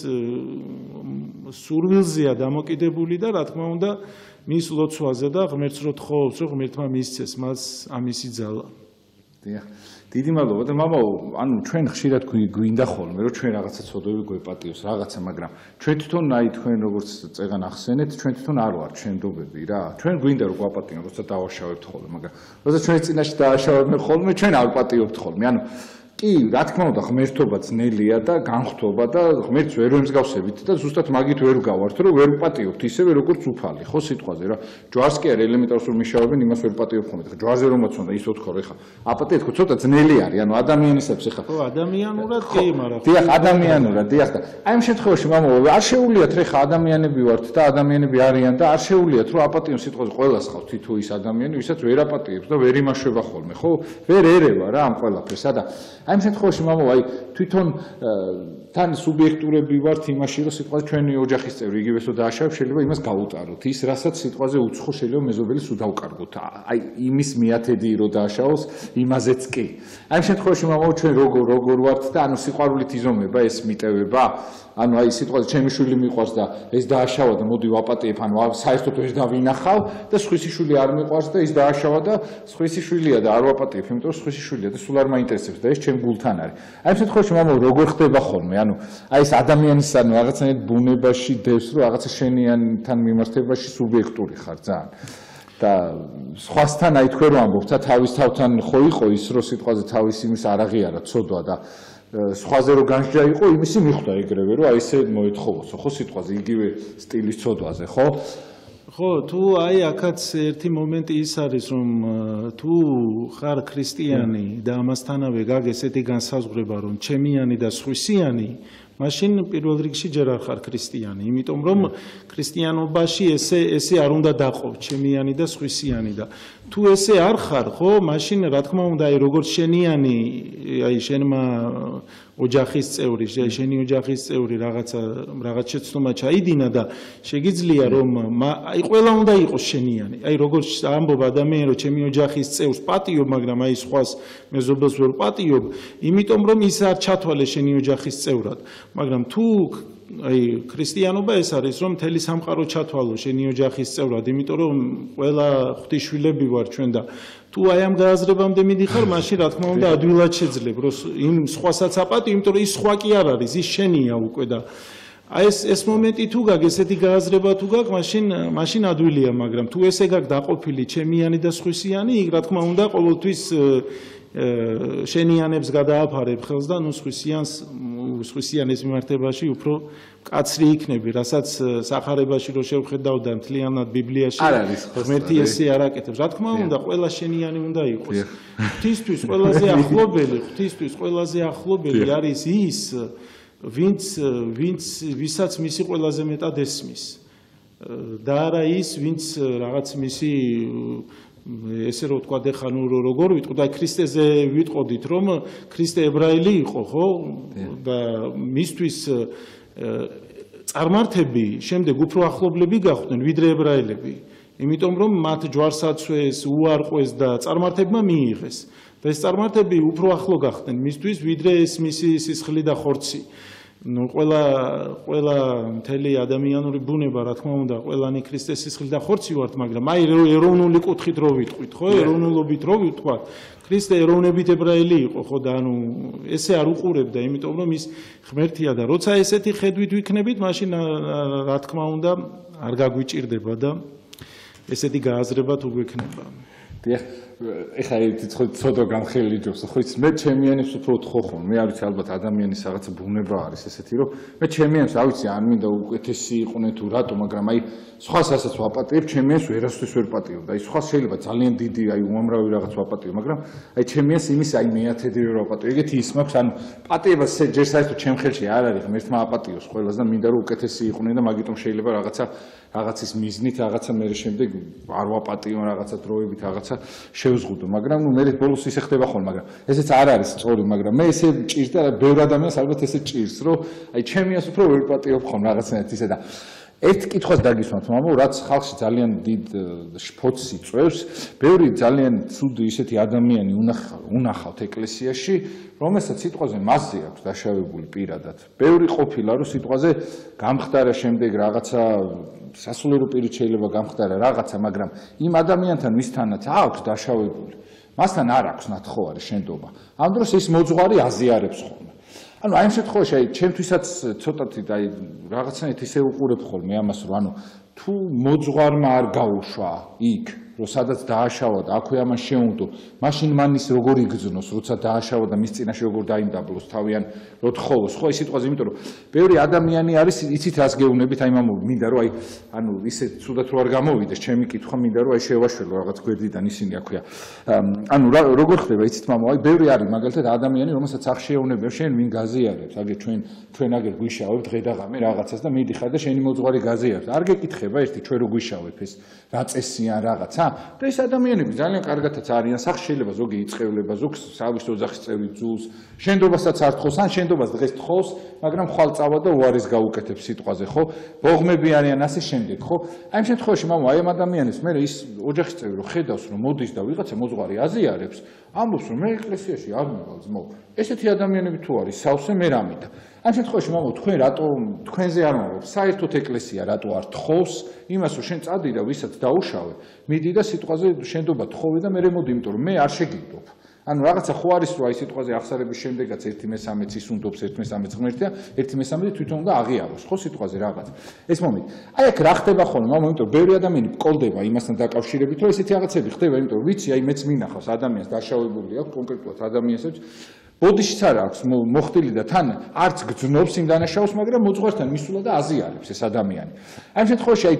სურვილზეა დამოკიდებული და რა თქმა უნდა, მის ლოცვაზე და ღმერთს რო თხოვს, რომ ღმერთმა მისცეს მას ამისი ძალა. დიდი მადლობა და მამაო, ანუ ჩვენ ხშირად გვინდა ხოლმე რომ ჩვენ რაღაცა ცოდვები გვეპატიოს, რაღაცა, მაგრამ ჩვენ თვითონ აი თქვენ როგორც წეგან ახსენეთ, ჩვენ თვითონ არ ვართ შენდობები რა. ჩვენ გვინდა რომ გვაპატიონ, როცა დავაშავებთ ხოლმე, მაგრამ როცა ჩვენ წინაშე დააშავებენ ხოლმე, ჩვენ არ ვპატიობთ ხოლმე. ანუ კი, რა თქმა უნდა, ღმერთობა ძნელია და განხთობა და ღმერთს ვერ ვემსგავსებით და ზუსტად მაგით ვერ გავართ, რომ ვერ ვპატიობთ ისევე როგორც უფალი, ხო სიტყვაზე რა. ჯვარს კი არ ელემენტარს რომ მიშავებენ, იმას ვერ პატიობ ხოლმე. ხა ჯვარზე რომ მოცონ და ის ოთხო რა ხა. აპატიეთ ხო ცოტა ძნელი არის, ანუ ადამიანისებს ხა. ხო, ადამიანურად კი, მაგრამ დიახ, ადამიანურად, დიახ და აი ამ შემთხვევაში მამაო, არ შეუულიათ ხა ადამიანები ვართ და ადამიანები არიან და არ შეუულიათ რომ აპატიონ სიტყვაზე ყველას ხავს თითო ის ადამიანი, ვისაც ვერ აპატიებს და ვერ იმაშვება ხოლმე, ხო? ვერ ერევა რა ამ ყველაფერს და აი ამ შემთხვევაში მამაო, აი თვითონ თან სუბიექტურები ვართ იმაში, რომ სიტყვაზე ჩვენი ოჯახის წევრი იგივესო დააშავებ, შეიძლება იმას გავუტაროთ. ის რასაც სიტყვაზე უცხო შეიძლება მეზობელის უდავკარგოთ. აი იმის მიათედი რო დააშავოს, იმაზეც კი. აი ამ შემთხვევაში მამაო, ჩვენ როგორ ვართ და ანუ სიყვარულით იზომება ეს მიტევება? ანუ აი სიტყვაზე ჩემი შვილი მიყვარს და ეს დააშავა და მოდი ვაპატიებ, ანუ საერთოდ ვერ დავინახავ და სხვისი შვილი არ მიყვარს და ის დააშავა და სხვისი შვილია და არ ვაპატიებ, იმიტომ რომ სხვისი შვილია და სულ არ მაინტერესებს და ეს ჩემ გულთან არის. აი ამ შემთხვევაში მამაო, როგორ ხდება ხოლმე? ანუ აი ეს ადამიანის ანუ რაღაცნაირად ბუნებაში დევს, რომ რაღაცა შენიანთან მიმართებაში სუბიექტური ხარ ძალიან. და სხვასთან აი თქვენ რომ ამბობთ, თავის თავთან ხო იყო ის, რომ სიტყვაზე თავის იმის არ აღიარა ცოდვა და სხვაზე რო განსჯა იყო, იმისი მიხვდა ეგრევე, რომ აი ესე მოეთხოვოსო, ხო სიტყვაზე იგივე სტილის ცოდვაზე, ხო? ხო, თუ აი აქაც ერთი მომენტი ის არის, რომ თუ ხარ ქრისტიანი და ამასთანავე გაგ ესეთი განსაზღვრება, რომ ჩემიანი და სხვისიანი, მაშინ პირველ რიგში ჯერ არ ხარ ქრისტიანი, იმიტომ რომ ქრისტიანობაში ესე არ უნდა დაყო, ჩემიანი და სხვისიანი და თუ ესე არ ხარ, ხო, მაშინ რა თქმა უნდა, აი როგორც შენიანი, აი შენმა ოჯახის წევრი, შენი ოჯახის წევრი რაღაც შეცდომა ჩაიდინა და შეგიძლია რომ აი ყველა უნდა იყოს შენიანი. აი როგორც ამბობ ადამიანი რომ ჩემი ოჯახის წევრს პატიობ, მაგრამ აი სხვას მეზობელს ვერ პატიობ, იმიტომ რომ ის არ ჩათვალე შენი ოჯახის წევრად. მაგრამ თუ აი ქრისტიანობა ეს არის რომ მთელი სამყარო ჩათვალო შენი ოჯახის წევრად, იმიტომ რომ ყველა ღვთისშვილები ვარ ჩვენ და თუ აი ამ გააზრებამდე მიდიხარ, მაშინ რა თქმა უნდა ადვილად შეძლებ, რომ იმ სხვასაც აპატიო, იმიტომ რომ ის სხვა კი არ არის, ის შენია უკვე და აი ეს მომენტი თუ გაქვს, ესეთი გააზრება თუ გაქვს, მაშინ ადვილია, მაგრამ თუ ესე გაქვს დაყოფილი ჩემიანი და სხვისიანი, იქ რა თქმა უნდა ყოველთვის შენიანებს გადააფარებ ხელს და სხვისიანის მიმართებაში უფრო კაცრი იქნები, რასაც სახარებაში რო შევხედავ და მთლიანად ბიბლიაში ღმერთი ესე არ აკეთებს. Რა თქმა უნდა, ყველა შენიანი უნდა იყოს. ღვთისთვის ყველაზე ახლობელი არის ის, ვისაც მისი ყველაზე მეტად ესმის. და არა ის, ვინც რაღაც მისი ესე რომ ვთქვა, ეხლა როგორ ვიტყვი და ქრისტეზე ვიტყოდით, რომ ქრისტე ებრაელი იყო, ხო? და მისთვის წარმართები შემდეგ უფრო ახლობლები გახდნენ ვიდრე ებრაელები, იმიტომ რომ მათ ჯვარსაცვეს, უარყვეს და წარმართებმა მიიღეს. და ეს წარმართები უფრო ახლო გახდნენ მისთვის ვიდრე ეს მისი სისხლი და ხორცი. ყველა მთელი ადამიანური ბუნება, რა თქმა უნდა, ყველანი ქრისტეს სისხლი და ხორცი ვართ, მაგრამ აი ეროვნული კუთხით რო ვიტყვით, ხო, ეროვნულობით რო ვიტყვათ, ქრისტე ეროვნებით ებრაელი იყო, ხო და ანუ ესე არ უყურებდა, იმიტომ რომ ის ღმერთია და როცა ესეთი ხედვით ვიქნებით, მაშინ რა თქმა უნდა არ გაგვიჭირდება და ესეთი გააზრება თუ გვექნება. ეხლა ცოტა გამხელი ჯობს, ხო იცი, მე ჩემიანებს უფრო ვთხოვ ხოლმე, მე არ ვიცი, ალბათ ადამიანის რაღაცა ბუნება არის ესეთი, რომ მე ჩემიანებს არ ვიცი, არ მინდა უკეთესი იყვნენ თუ რატო, მაგრამ აი სხვას რასაც ვაპატიებ, ჩემიანს ვერასდროს ვერ პატიებ და აი სხვას შეიძლება ძალიან დიდი, აი უამრავი რაღაც ვაპატიებ, მაგრამ აი ჩემიანს იმის აი მეათედი ვერ ვაპატიებ. ეგეთი ის მაქვს, ანუ პატიებას ჯერ საერთოდ ჩემ ხელში არ არის, ღმერთმა აპატიოს ყველას და მინდა რომ უკეთესი იყვნენ და მაგიტომ შეიძლება რაღაცის მიზნით რაღაცა მე შემდეგ არ ვაპატიო რაღაცა დროებით რაღაცა შევზღუდო, მაგრამ ნუ მე ბოლოს ისე ხდება ხოლმე, მაგრამ ესეც არ არის სწორი, მაგრამ მე ესე ჭირს და ბევრ ადამიანს ალბათ ესე ჭირს, რომ აი ჩემიას უფრო ვერ პატიობ ხოლმე რაღაცნაირად ისე და ერთ კითხვას დაგისვამთ, მამო, რაც ხალხში ძალიან დიდ შფოთს იწვევს, ბევრი ძალიან ცუდი ისეთი ადამიანი უნახავთ ეკლესიაში, რომელსაც სიტყვაზე მასზე აქვს დაშავებული პირადად. ბევრი ყოფილა, რომ სიტყვაზე გამხდარა შემდეგ რაღაცა სასულიერო პირით შეიძლება გამხდარა რაღაცა, მაგრამ იმ ადამიანთან ვისთანაც აქვს დაშავებული, მასთან არ აქვს ნათხოვარი შენდობა. ამ დროს ის მოძღვარი აზიარებს ხოლმე. ანუ აი ამ შემთხვევაში აი ჩემთვისაც ცოტათი და აი რაღაცნაირად ისე უყურებ ხოლმე ამას, რომ ანუ თუ მოძღვარმა არ გაუშვა იქ, რომ სადაც დააშავა და აქვე ამას შეუნდო, მაშინ მან ის როგორ იგრძნოს, როცა დააშავა და მის წინაშე როგორ დაინდაბლოს თავიან რო თხოვოს, ხო ის სიტყვაზე, იმიტომ რომ ბევრი ადამიანი არის, იცით რას გეუბნებით, აი მამო, მინდა რომ აი ანუ ისე ცუდად რო არ გამოვიდეს, ჩემი კითხვა მინდა რომ აი შევაშველო რაღაც გვერდიდან ისინი აქვეა. ანუ როგორ ხდება, იცით მამო, აი ბევრი არის მაგალითად ადამიანი, რომელსაც აღშეუნებია, შენ ვინ გაზიარებს, აგერ ჩვენ აგერ გვიშავებ დღე და ღამე რაღაცას და მიდიხარ და შენი მოძღვარი გაზიარებს. არ გეკითხება ერთი ჩვენ რო გვიშავებ ეს რა წესია რაღაცა და ეს ადამიანები ძალიან კარგადაც არიან სახში, შეიძლება ზოგი იწევლება, ზოგს საავისო ოძახის წევრი ძულს, შენდობასაც არ თხოვს, ან შენდობას დღეს თხოვს, მაგრამ ხვალ წავა და უარის გაუკეთებს სიტყვაზე, ხო? ბოღმები არიან ასე შემდეგ, ხო? აი ამ შემთხვევაში მამო, აი ამ ადამიანებს მე ის ოჯახის წევრი რო ხედავს, რომ მოდის და ვიღაცა მოძღვარი აზიარებს, ამბობს რომ მე ეკლესიაში არ მივალ ძმო. ესეთი ადამიანები თუ არის სავსე მე რა მინდა. ამ შემთხვევაში მამო, თქვენ რატო თქვენზე არ მომავალ? საერთოდ ეკლესია რატო არ თხოვს იმას, რომ შენ წადი და ვისაც დაუშავე, მიდი და სიტყვაზე შენდობა თხოვე და მე მოდი, იმიტომ რომ მე არ შეგიგდობ. ანუ რაღაცა ხო არის, რომ აი სიტყვაზე აღსარების შემდეგაც 1/13 ის უნდობს 1/13 ღმერთია, 1/13 თვითონ უნდა აღიაროს, ხო სიტყვაზე რაღაც. ეს მომენტი. აი აქ რა ხდება ხოლმე, მამო, იმიტომ რომ ბევრი ადამიანი მკოლდება იმასთან დაკავშირებით, რომ ესეთი რაღაცები ხდება, იმიტომ რომ ვიცი, აი მეც მინახავს ადამიანს დაშავებული აქვს კონკრეტულად ადამიანსაც ბოდიშიც არ აქვს მოხდილი და თან არც გძნობს იმ დანაშაულს, მაგრამ მოძღვართან მისულა და აზიარებს ეს ადამიანი. აი ამ შემთხვევაში აი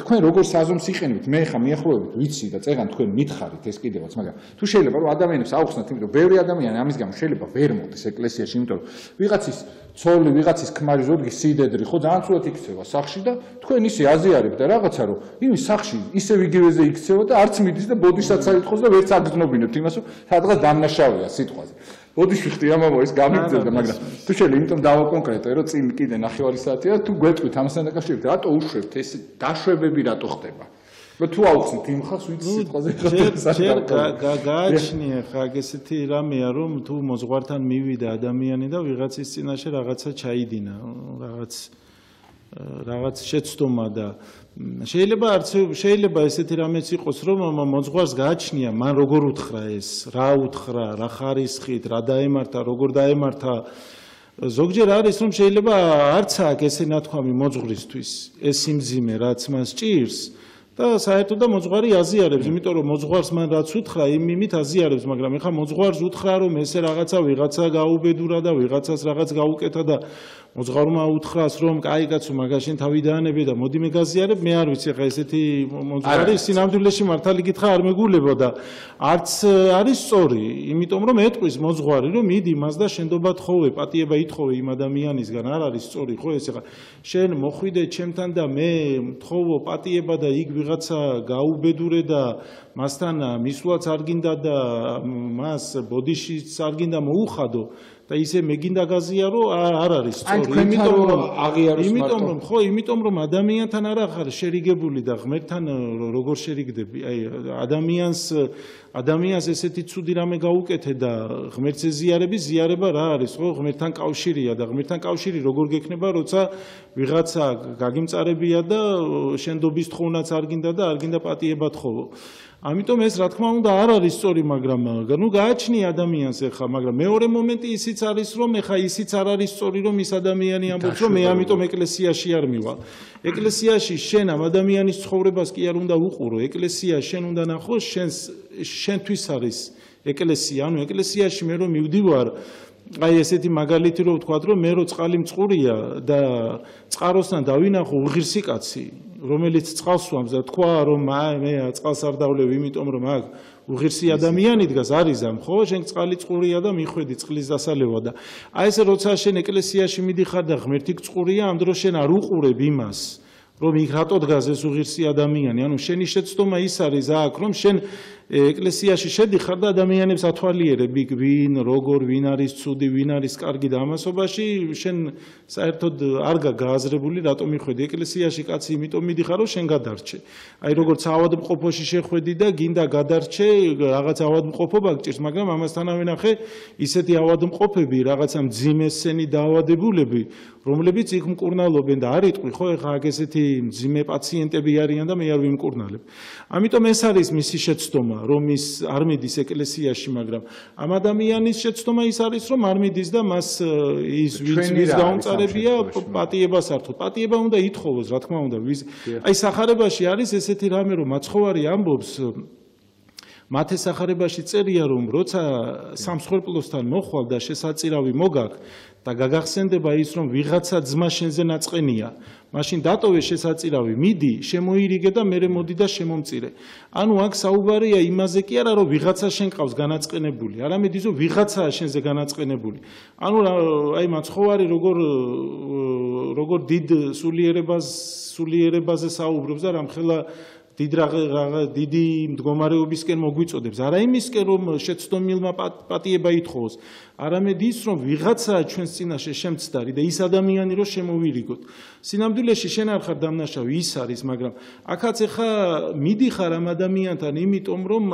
თქვენ როგორ საზომს იყენებთ, მე ხა მიახლოვებით, ვიცი და წეგან თქვენ მითხარით ეს კიდევაც, მაგრამ თუ შეიძლება რომ ადამიანებს აუხსნათ, იმიტომ რომ ბევრი ადამიანი ამის გამო შეიძლება ვერ მოდის ეკლესიაში, იმიტომ რომ ვიღაცის ცოლი, ვიღაცის ქმარი ზოგი სიდედრი, ხო ძალიან ცუდად იქცევა სახში და თქვენ ისე აზიარებთ და რაღაცა რომ იმის სახში ისევ იგივეზე იქცევა და არც მიდის და ბოდისაც არ ითხოვს და ვერც აგზნობინებთ იმას, რომ სადღაც დამნაშავეა სიტყვაზე. ბოდიში ხდია მამო ის გამიგზელდა, მაგრამ თუ შეიძლება იმიტომ დავაკონკრეტო, რომ წინ კიდე 9 საათია, თუ გვეტყვით ამასთან დაკავშირებით, რატო უშვებთ ეს დაშვებები რატო ხდება? თუ აუხსნით იმ ხალხს, ვინც სიტყვაზე გააჩნია ხა ესეთი რამეა, რომ თუ მოძღვართან მივიდა ადამიანი და ვიღაცის წინაშე რაღაცა ჩაიდინა, რაღაც შეცდომა და შეიძლება ესეთი რამეც იყოს, რომ მოძღვარს გააჩნია, მან როგორ უთხრა ეს, რა უთხრა, რა ხარისხით, რა დაემართა, როგორ დაემართა ზოგჯერ არის რომ შეიძლება არც აქ ესე ნათქვამი მოძღვრისთვის ეს სიმძიმე რაც მას ჭირს და საერთოდ და მოძღვარი აზიარებს, იმიტომ რომ მოძღვარს მან რაც უთხრა, იმით აზიარებს, მაგრამ ეხლა მოძღვარს უთხრა რომ ესე ვიღაცა გაუბედურა და ვიღაცას რაღაც გაუკეთა და მოძღვარმა უთხრას რომ კაი კაცო მაგაშენ თავი დაანებე და მოდი მე გაზიარებ, მე არ ვიცი ეხლა ესეთი მოძღვარი სინამდვილეში მართალი კითხა არ მეგულებოდა. არც არის სწორი, იმიტომ რომ ეტყვის მოძღვარი რომ მიდი მას და შენდობა თხოვე, პატიება ითხოვე იმ ადამიანისგან, არ არის სწორი, ხო ეს ეხლა შენ მოხვიდე ჩემთან და მე თხოვო პატიება და იქ ვიღაცა გაუბედურე და მასთან მისვლაც არ გინდა და მას ბოდიშიც არ გინდა მოუხადო და ისე მეგინდა გაზიარო არ არის სწორი იმიტომ რომ ადამიანთან არ ახარ შერიგებული და ღმერთთან როგორ შერიგდები აი ადამიანს ესეთი ცუდი რამე გაუკეთე და ღმერთს ეზიარები ზიარება რა არის ხო ღმერთთან კავშირია და ღმერთთან კავშირი როგორ გექნება როცა ვიღაცა გაგიმწარებია და შენდობის თხოვნაც არ გინდა და არ გინდა პატიება თხოვო ამიტომ ეს რა თქმა უნდა არ არის სწორი, მაგრამ ნუ გააჩნია ადამიანს ეხა, მაგრამ მეორე მომენტი ისიც არის, რომ ეხა ისიც არ არის სწორი, რომ ის ადამიანი ამბობს, რომ მე ამიტომ ეკლესიაში არ მივალ. ეკლესიაში შენ ამ ადამიანის ცხოვრებას კი არ უნდა უყურო, ეკლესია შენ უნდა ნახო, შენთვის არის ეკლესია, ანუ ეკლესიაში მე რომ მივდივარ აი ესეთი მაგალითი რომ ვთქვა რომ მე რო წყალი მწყურია და წყაროსთან დავინახო უღირსი კაცი რომელიც წყალს სვამს და თქვა რომ მე წყალს არ დავლევ იმიტომ რომ აქ უღირსი ადამიანი დგას არიზამ ხო შენ წყალი წყურია და მიხვედი წყლის დასალევა და აი ესე როცა შენ ეკლესიაში მიდიხარ და ღმერთი წყურია ამ დროს შენ არ უყურებ იმას რომ იქ რატო დგას ეს უღირსი ადამიანი ანუ შენი შეცდომა ის არის აქ რომ შენ ეკლესიაში შედიხარ და ადამიანებს ათვალიერებ იქ ვინ როგორ ვინ არის ცუდი ვინ არის კარგი და ამასობაში შენ საერთოდ არ გააზრებული რატომ მიხვედი ეკლესიაში კაცი იმიტომ მიდიხარ რომ შენ გადარჩე აი როგორც ავადმყოფოში შეხვედი და გინდა გადარჩე რაღაც ავადმყოფობა გჭირს მაგრამ ამასთანავე ნახე ისეთი ავადმყოფები რაღაცა მძიმესენი დაავადებულები რომლებიც იქ მკურნალობენ და არ იტყვი ხო ეხლა აქ ესეთი მძიმე პაციენტები არიან და მე არ ვიმკურნალებ ამიტომ ეს არის მისი შეცდომა რომ ის არ მიდის ეკლესიაში, მაგრამ ამ ადამიანის შეცდომა ის არის, რომ არ მიდის და მას ის ვის გაუმწარებია პატიებას ართო. პატიება უნდა ითხოვოს, რა თქმა უნდა. აი სახარებაში არის ესეთი რამე, რომ მაცხოვარი ამბობს მათე სახარებაში წერია, რომ როცა სამსხვერპლოსთან მოხვალ და შესაწირავი მოგაქ და გაგახსენდება ის, რომ ვიღაცა ძმა შენზე ნაწყენია. მაშინ დატოვე შესაწირავი, მიდი, შემოირიგე და მერე მოდი და შემომწირე. ანუ აქ საუბარია იმაზე კი არა, რომ ვიღაცა შენ ყავს განაწყენებული, არამედ ის, რომ ვიღაცაა შენზე განაწყენებული. ანუ აი მაცხოვარი როგორ დიდ სულიერებაზე საუბრობს და რამხელა დიდი მდგომარეობისკენ მოგვიწოდებს. არა იმისკენ, რომ შეცდომილმა პატიება ითხოვოს, არამედ ის, რომ ვიღაცაა ჩვენს წინაშე შემცდარი და ის ადამიანი რომ შემოვირიგოთ. სინამდვილეში შენ არ ხარ დამნაშავე, ის არის, მაგრამ აქაც ახლა მიდიხარ ამ ადამიანთან, იმიტომ რომ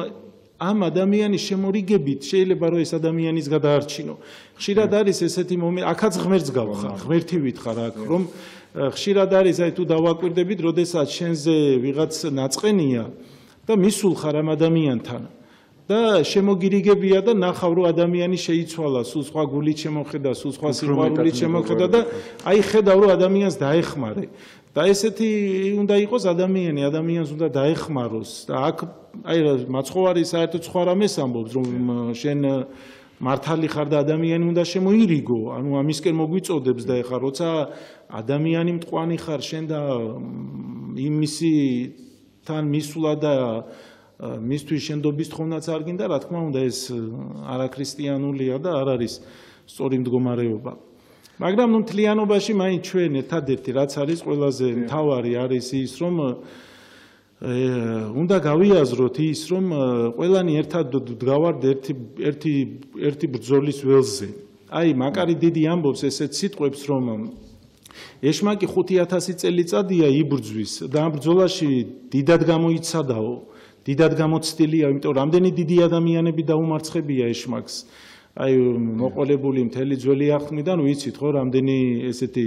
ამ ადამიანის შემორიგებით შეიძლება რომ ეს ადამიანის გადაარჩინო. ხშირად არის ესეთი მომენტი, აქაც ღმერთს გავხარ, ღმერთი ვითხარ აქ, რომ ხშირად არის აი თუ დავაკვირდებით, როდესაც შენზე ვიღაც ნაწყენია და მისულ ხარ ამ ადამიანთან და შემოგირიგებია და ნახავ რომ ადამიანი შეიცვალა, სულ სხვა გულით შემოხედა, სულ სხვა სიყვარულით შემოხედა და აი ხედავ რომ ადამიანს დაეხმარე. და ესეთი უნდა იყოს ადამიანი, ადამიანს უნდა დაეხმაროს და აქ აი მაცხოვარი საერთოდ სხვა რამეს ამბობს, რომ შენ მართალი ხარ და ადამიანი უნდა შემოირიგო, ანუ ამისკენ მოგვიწოდებს და ეხლა როცა ადამიანი მტყვანი ხარ შენ და იმისთან მისვლა და მისთვის შენდობის თხოვნაც არ გინდა, რა თქმა უნდა ეს არაქრისტიანულია და არ არის სწორი მდგომარეობა. მაგრამ ნუ მთლიანობაში მაინც ჩვენ ერთადერთი რაც არის ყველაზე მთავარი არის ის რომ უნდა გავიაზროთ ის რომ ყველანი ერთად დგავართ ერთი ბრძოლის ველზე. აი მაკარი დიდი ამბობს ესეთ სიტყვებს რომ ეშმაკი 5000 წელიწადია იბრძვის და ამ ბრძოლაში დიდად გამოიცადაო, დიდად გამოცდილია, იმიტომ რამდენი დიდი ადამიანები დაუმარცხებია ეშმაკს. აი მოყოლებული მთელი ძველი აღთქმიდან ვიცით ხო რამდენი ესეთი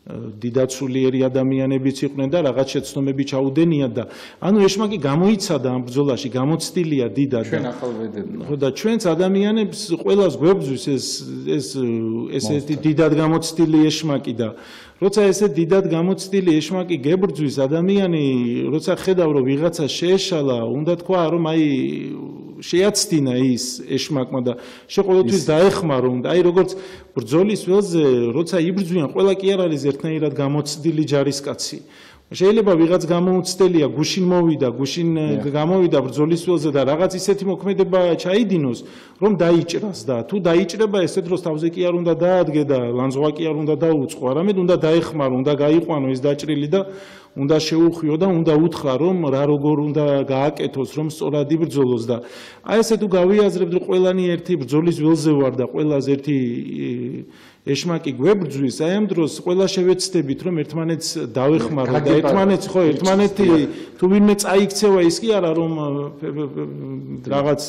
დიდაცულიერი ადამიანებიც იყვნენ და რაღაც შეცდომები ჩაუდენიათ და ანუ ეშმაკი გამოიცადა ამ ბრძოლაში, გამოცდილია დიდად. ჩვენ ახალ ვედები. ხო და ჩვენც ადამიანებს ყველას გვებძვის ესეთი დიდად გამოცდილი ეშმაკი და როცა ესე დიდად გამოცდილი ეშმაკი გებრძვის ადამიანი, როცა ხედავ რომ ვიღაცა შეეშალა, უნდა თქვა რომ აი შეაცდინა ის ეშმაკმა და შეყოლთვის დაეხმარო, აი როგორც ბრძოლის ველზე, როცა იბრძვიან, ყველა კი არ არის ერთნაირად გამოცდილი ჯარისკაცი. შეიძლება ვიღაც გამოუცდელია, გუშინ მოვიდა, გუშინ გამოვიდა ბრძოლის ველზე და რაღაც ისეთი მოქმედება ჩაიდინოს, რომ დაიჭრას და თუ დაიჭრება, ესე დროს თავზე კი არ უნდა დაადგე და ლანძღვა კი არ უნდა დაუწყო, არამედ უნდა დაეხმარო, უნდა გაიყვანო ეს დაჭრილი და უნდა შეუხვიო და უნდა უთხრა, რომ რა როგორ უნდა გააკეთოს, რომ სწორად იბრძოლოს და აი ესე თუ გავიაზრებთ, რომ ყველანი ერთი ბრძოლის ველზე ვარ და ყველას ერთი ეშმაკი გვებრძვის, აი ამ დროს ყველა შევეცდებით, რომ ერთმანეთს დავეხმარო და ერთმანეთი თუ ვინმე წაიქცევა ის კი არა რომ რაღაც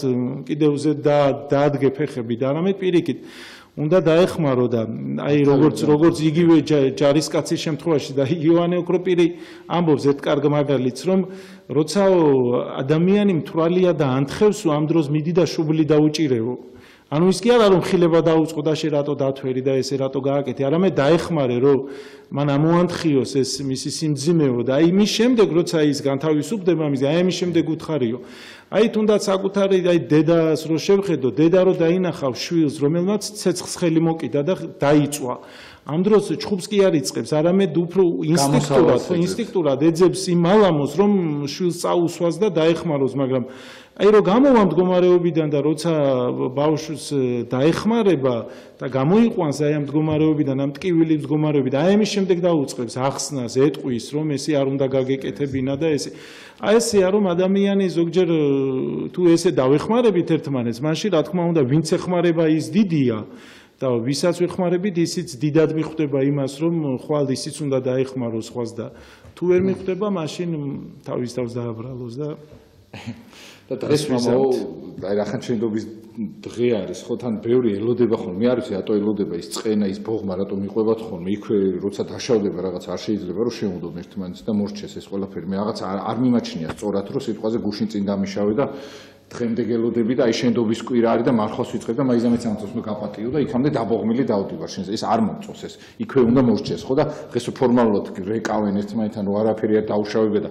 კიდევზე დაადგე ფეხები და არამედ პირიქით უნდა დაეხმარო და აი როგორც იგივე ჯარისკაცის შემთხვევაში და იოანე ოქროპირი ამბობს ერთ კარგ მაგალითს რომ როცა ადამიანი მთვრალია და ანთხევს ამ დროს მიდი და შუბლი დაუჭირეო ანუ ის კი არა რომ ხილება დაუწყო და შე რატო დათვერი და ესე რატო გააკეთე არამედ დაეხმარე რომ მან ამოანთხიოს ეს მისი სიმძიმეო და აი მის შემდეგ როცა ის განთავისუფლდება მის აი მის შემდეგ უთხარიო აი თუნდაც საკუთარი აი დედას რო შევხედო დედა რო დაინახავს შვილს რომელმაც ცეცხლს ხელი მოკიდა და დაიწვა ამ დროს ჩხუბს კი არ იწყებს არამედ უფრო ინსტინქტურად ეძებს იმ მალამოს რომ შვილს წაუსვას და დაეხმაროს მაგრამ აი რომ გამოვა მდგომარეობიდან და როცა ბავშვს დაეხმარება და გამოიყვანს აი ამ მდგომარეობიდან ამ ტკივილი მდგომარეობიდან აი ამის შემდეგ დაუწყებს ახსნას ეტყვის რომ ესე არ უნდა გაგეკეთებინა და ესე აი ესეა რომ ადამიანი ზოგჯერ თუ ესე დავეხმარებით ერთმანეთს მაშინ რა თქმა უნდა ვინც ეხმარება ის დიდია და ვისაც ვეხმარებით ისიც დიდად მიხვდება იმას რომ ხვალ ისიც უნდა დაეხმაროს სხვას და თუ ვერ მიხვდება მაშინ თავის თავს დააბრალოს და და დღეს მამაო აი რახან ჩვენდობის დღე არის ხო თან ბევრი ელოდება ხოლმე მე არ ვიცი რატო ელოდება ის წენა ის ბოღმა რატო მიყვებათ ხოლმე იქვე როცა დაშავდება რაღაც არ შეიძლება რომ შეუნდობ ერთმანეთს და მორჩეს ეს ყველაფერი მე რაღაც არ მიმაჩნია სწორად რომ სიტყვაზე გუშინ წინ დამიშავე და დღემდე გელოდები და აი შენდობის კვირა არის და მარხავს ვიწყებ და მაიზამეც ამწოს მე გაპატიო და იქამდე დაბოღმილი დავდივარ შენზე ეს არ მომწონს ეს იქვე უნდა მორჩეს ხო და დღეს ფორმალურად რეკავენ ერთმანეთთან რომ არაფერი არ დაუშავებია და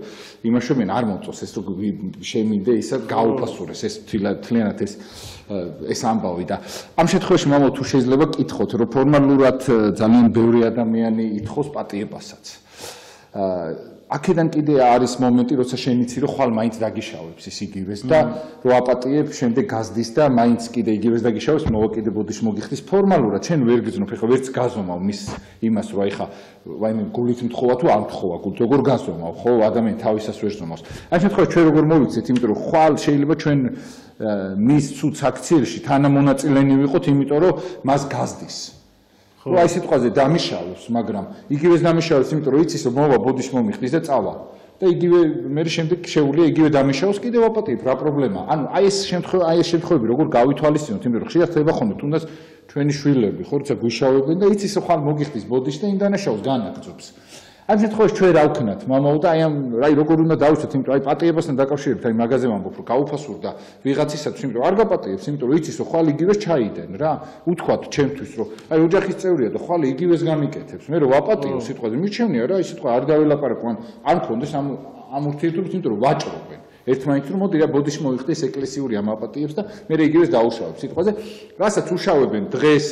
იმაშობენ არ მომწონს ეს რომ შემინდე ისა გაუფასურეს ეს თლიანად ეს ამბავი და ამ შემთხვევაში მამო თუ შეიძლება კითხოთ რომ ფორმალურად ძალიან ბევრი ადამიანი ითხოვს პატიებასაც აქედან კიდე არის მომენტი, როცა შენიცი რომ ხვალ მაინც დაგიშავებს ის იგივეს და რო აპატიებ, შემდეგ გაზდის და მაინც კიდე იგივეს დაგიშავებს, მოვა კიდე ბოდიში მოგიხდის ფორმალურად, ჩვენ ვერ გძნობ, ეხლა ვერც გაზომავ მის იმას, რომ აი ხა ვაიმე გულით მთხოვა თუ არ მთხოვა, გულით როგორ გაზომავ, ხო, ადამიანი თავისას ვერ ზომავს. ამ შემთხვევაში ჩვენ როგორ მოვიქცეთ, იმიტომ რომ ხვალ შეიძლება ჩვენ მის ცუც აქციაში თანამონაწილენი ვიყოთ, იმიტომ რომ მას გაზდის. ხო აი სიტყვაზე დამიშავებს, მაგრამ იგივეს დამიშავებს, იმიტომ რომ იცის რომ მოვა ბოდიში მომიხდის და წავა. და იგივე მე შემდეგ შეუძლია იგივე დამიშავოს კიდევ აპატიებ, რა პრობლემაა? ანუ აი ეს შემთხვევები როგორ გავითვალისწინოთ, იმიტომ რომ ხშირად ხდება ხოლმე თუნდაც ჩვენი შვილები, ხო, როცა გვიშავებენ და იცის რომ ხალ მოგიხდის ბოდიში და იმ დანაშაულს განაგრძობს. ამ შემთხვევაში ჩვენ რა ვქნათ, მამაო და აი როგორ უნდა დავიცოთ, იმიტომ რომ აი პატიებასთან დაკავშირებით აი მაგაზე ვამბობ, რომ გაუფასურდა ვიღაცისათვის, იმიტომ რომ არ გაპატიებს, იმიტომ რომ იცის რომ ხვალ იგივეს ჩაიდენ რა. უთქვათ ჩემთვის რომ აი ოჯახის წევრია და ხვალ იგივეს გამიკეთებს. მე რომ ვაპატიო სიტყვაზე, მიჩვენია რა, აი სიტყვა არ დაველაპარაკო, არ მქონდეს ამ ურთიერთობის, იმიტომ რომ ვაჭრობენ. ერთმანეთს რომ მოდი რა ბოდიში მოიხდეს ეკლესიური ამ აპატიებს და მე იგივეს დაუშავებ სიტყვაზე, რასაც უშავებენ დღეს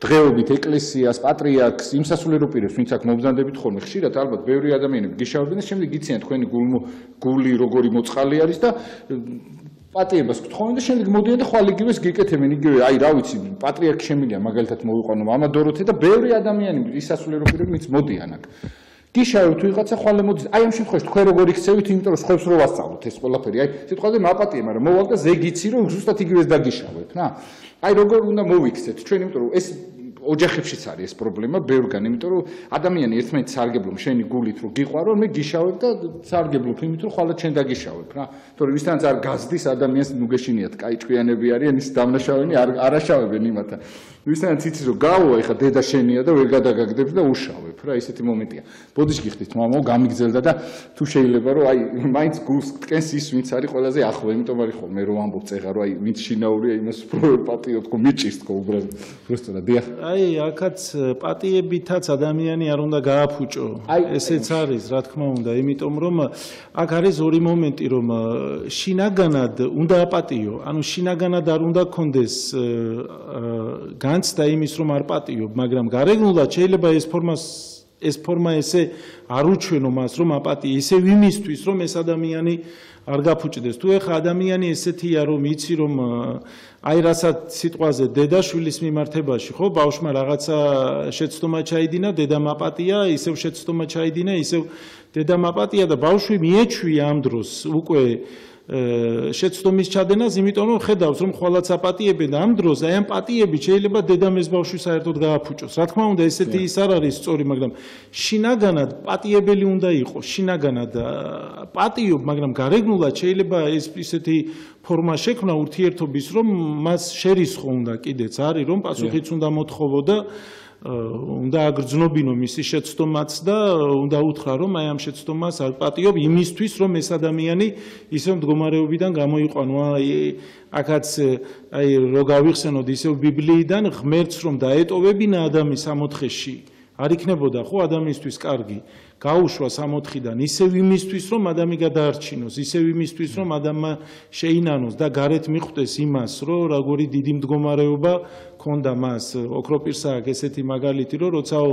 დღეობით ეკლესიას, პატრიარქს, იმ სასულიერო პირებს, ვინც აქ მობრძანდებით ხოლმე, ხშირად ალბათ ბევრი ადამიანები გიშავებენ და შემდეგ იციან თქვენი გული როგორი მოწყალი არის და პატიებას გთხოვენ და შემდეგ მოდიან და ხვალ იგივეს გიკეთებენ, იგივე აი რა ვიცი, პატრიარქი შემილია მაგალითად მოვიყვანო მამა დოროთე და ბევრი ადამიანი ის სასულიერო პირები ვინც მოდიან აქ. გიშავებთ ვიღაცა ხვალე მოდის. აი ამ შემთხვევაში თქვენ როგორ იქცევით, იმიტომ რომ სხვებს რო ვასწავლოთ ეს ყველაფერი. აი სიტყვაზე მაპატიე, მაგრამ მოვალ და ზეგ იცი რომ ზუსტად იგივეს დაგიშავებ, რა. აი როგორ უნდა მოვიქცეთ ჩვენ, იმიტომ რომ ეს ოჯახებშიც არის ეს პრობლემა ბევრგან, იმიტომ რომ ადამიანი ერთმანეთს სარგებლობ შენი გულით რომ გიყვარო, მე გიშავებ და სარგებლობ იმით რომ ხვალ ჩვენ დაგიშავებ, რა. თორემ ვისთანაც არ გაზდის ადამიანს ნუ გეშინიათ, კაი ჭკვიანები არიან, ის დამნაშავენი არ აშავებენ იმათა. ვისთანაც იცი რომ გავა ეხა დედა შენია და ვერ გადაგაგდებს და უშავებ რა ისეთი მომენტია. ბოდიში გიხდით მამაო გამიგზელდა და თუ შეიძლება რომ აი მაინც გულს ტკენს ის ვინც არის ყველაზე ახლო, იმიტომ არის ხოლმე რომ ამბობ წეღა რომ აი ვინც შინაურია იმას უფრო პატიო თქო მიჭირს თქო უბრალოდ просто დიახ. აი აქაც პატიებითაც ადამიანი არ უნდა გააფუჭო. ესეც არის რა თქმა უნდა, იმიტომ რომ აქ არის ორი მომენტი რომ შინაგანად უნდა აპატიო, ანუ შინაგანად არ უნდა კონდეს განცდა იმის რომ არ პატიობ, მაგრამ გარეგნულად შეიძლება ეს ფორმა ესე არ უჩვენო მას რომ აპატიე, ისე იმისთვის რომ ეს ადამიანი არ გაფუჭდეს. თუ ეხა ადამიანი ესეთია რომ იცი რომ აი რასაც სიტყვაზე დედაშვილის მიმართებაში ხო ბავშვმა რაღაცა შეცდომა ჩაიდინა, დედამ აპატია, ისევ შეცდომა ჩაიდინა, ისევ დედამ აპატია და ბავშვი მიეჩვია ამ დროს უკვე შეცდომის ჩადენას, იმიტომ რომ ხედავს რომ ხვალაც აპატიებენ და ამ დროს აი ამ პატიებით შეიძლება დედამ ეს ბავშვი საერთოდ გააფუჭოს. რა თქმა უნდა ესეთი ის არ არის სწორი, მაგრამ შინაგანად პატიებელი უნდა იყოს, შინაგანად პატიობ, მაგრამ გარეგნულად შეიძლება ეს ისეთი ფორმა შექმნა ურთიერთობის, რომ მას შერისხო უნდა კიდეც არის, რომ პასუხიც უნდა მოთხოვო და უნდა აგრძნობინო მისი შეცდომაც და უნდა უთხრა რომ აი ამ შეცდომას არ პატიობ იმისთვის რომ ეს ადამიანი ისევ მდგომარეობიდან გამოიყვანო. აი აქაც აი რო გავიხსენოთ ისევ ბიბლიიდან ღმერთს რომ დაეტოვებინა ადამის სამოთხეში არ იქნებოდა ხო ადამიანისთვის კარგი გაუშვა სამოთხიდან ისევ იმისთვის რომ ადამი გადაარჩინოს, ისევ იმისთვის რომ ადამმა შეინანოს და გარეთ მიხვდეს იმას რომ როგორი დიდი მდგომარეობა ქონდა მას. ოქროპირსააკ ესეთი მაგალითი რომ როცაო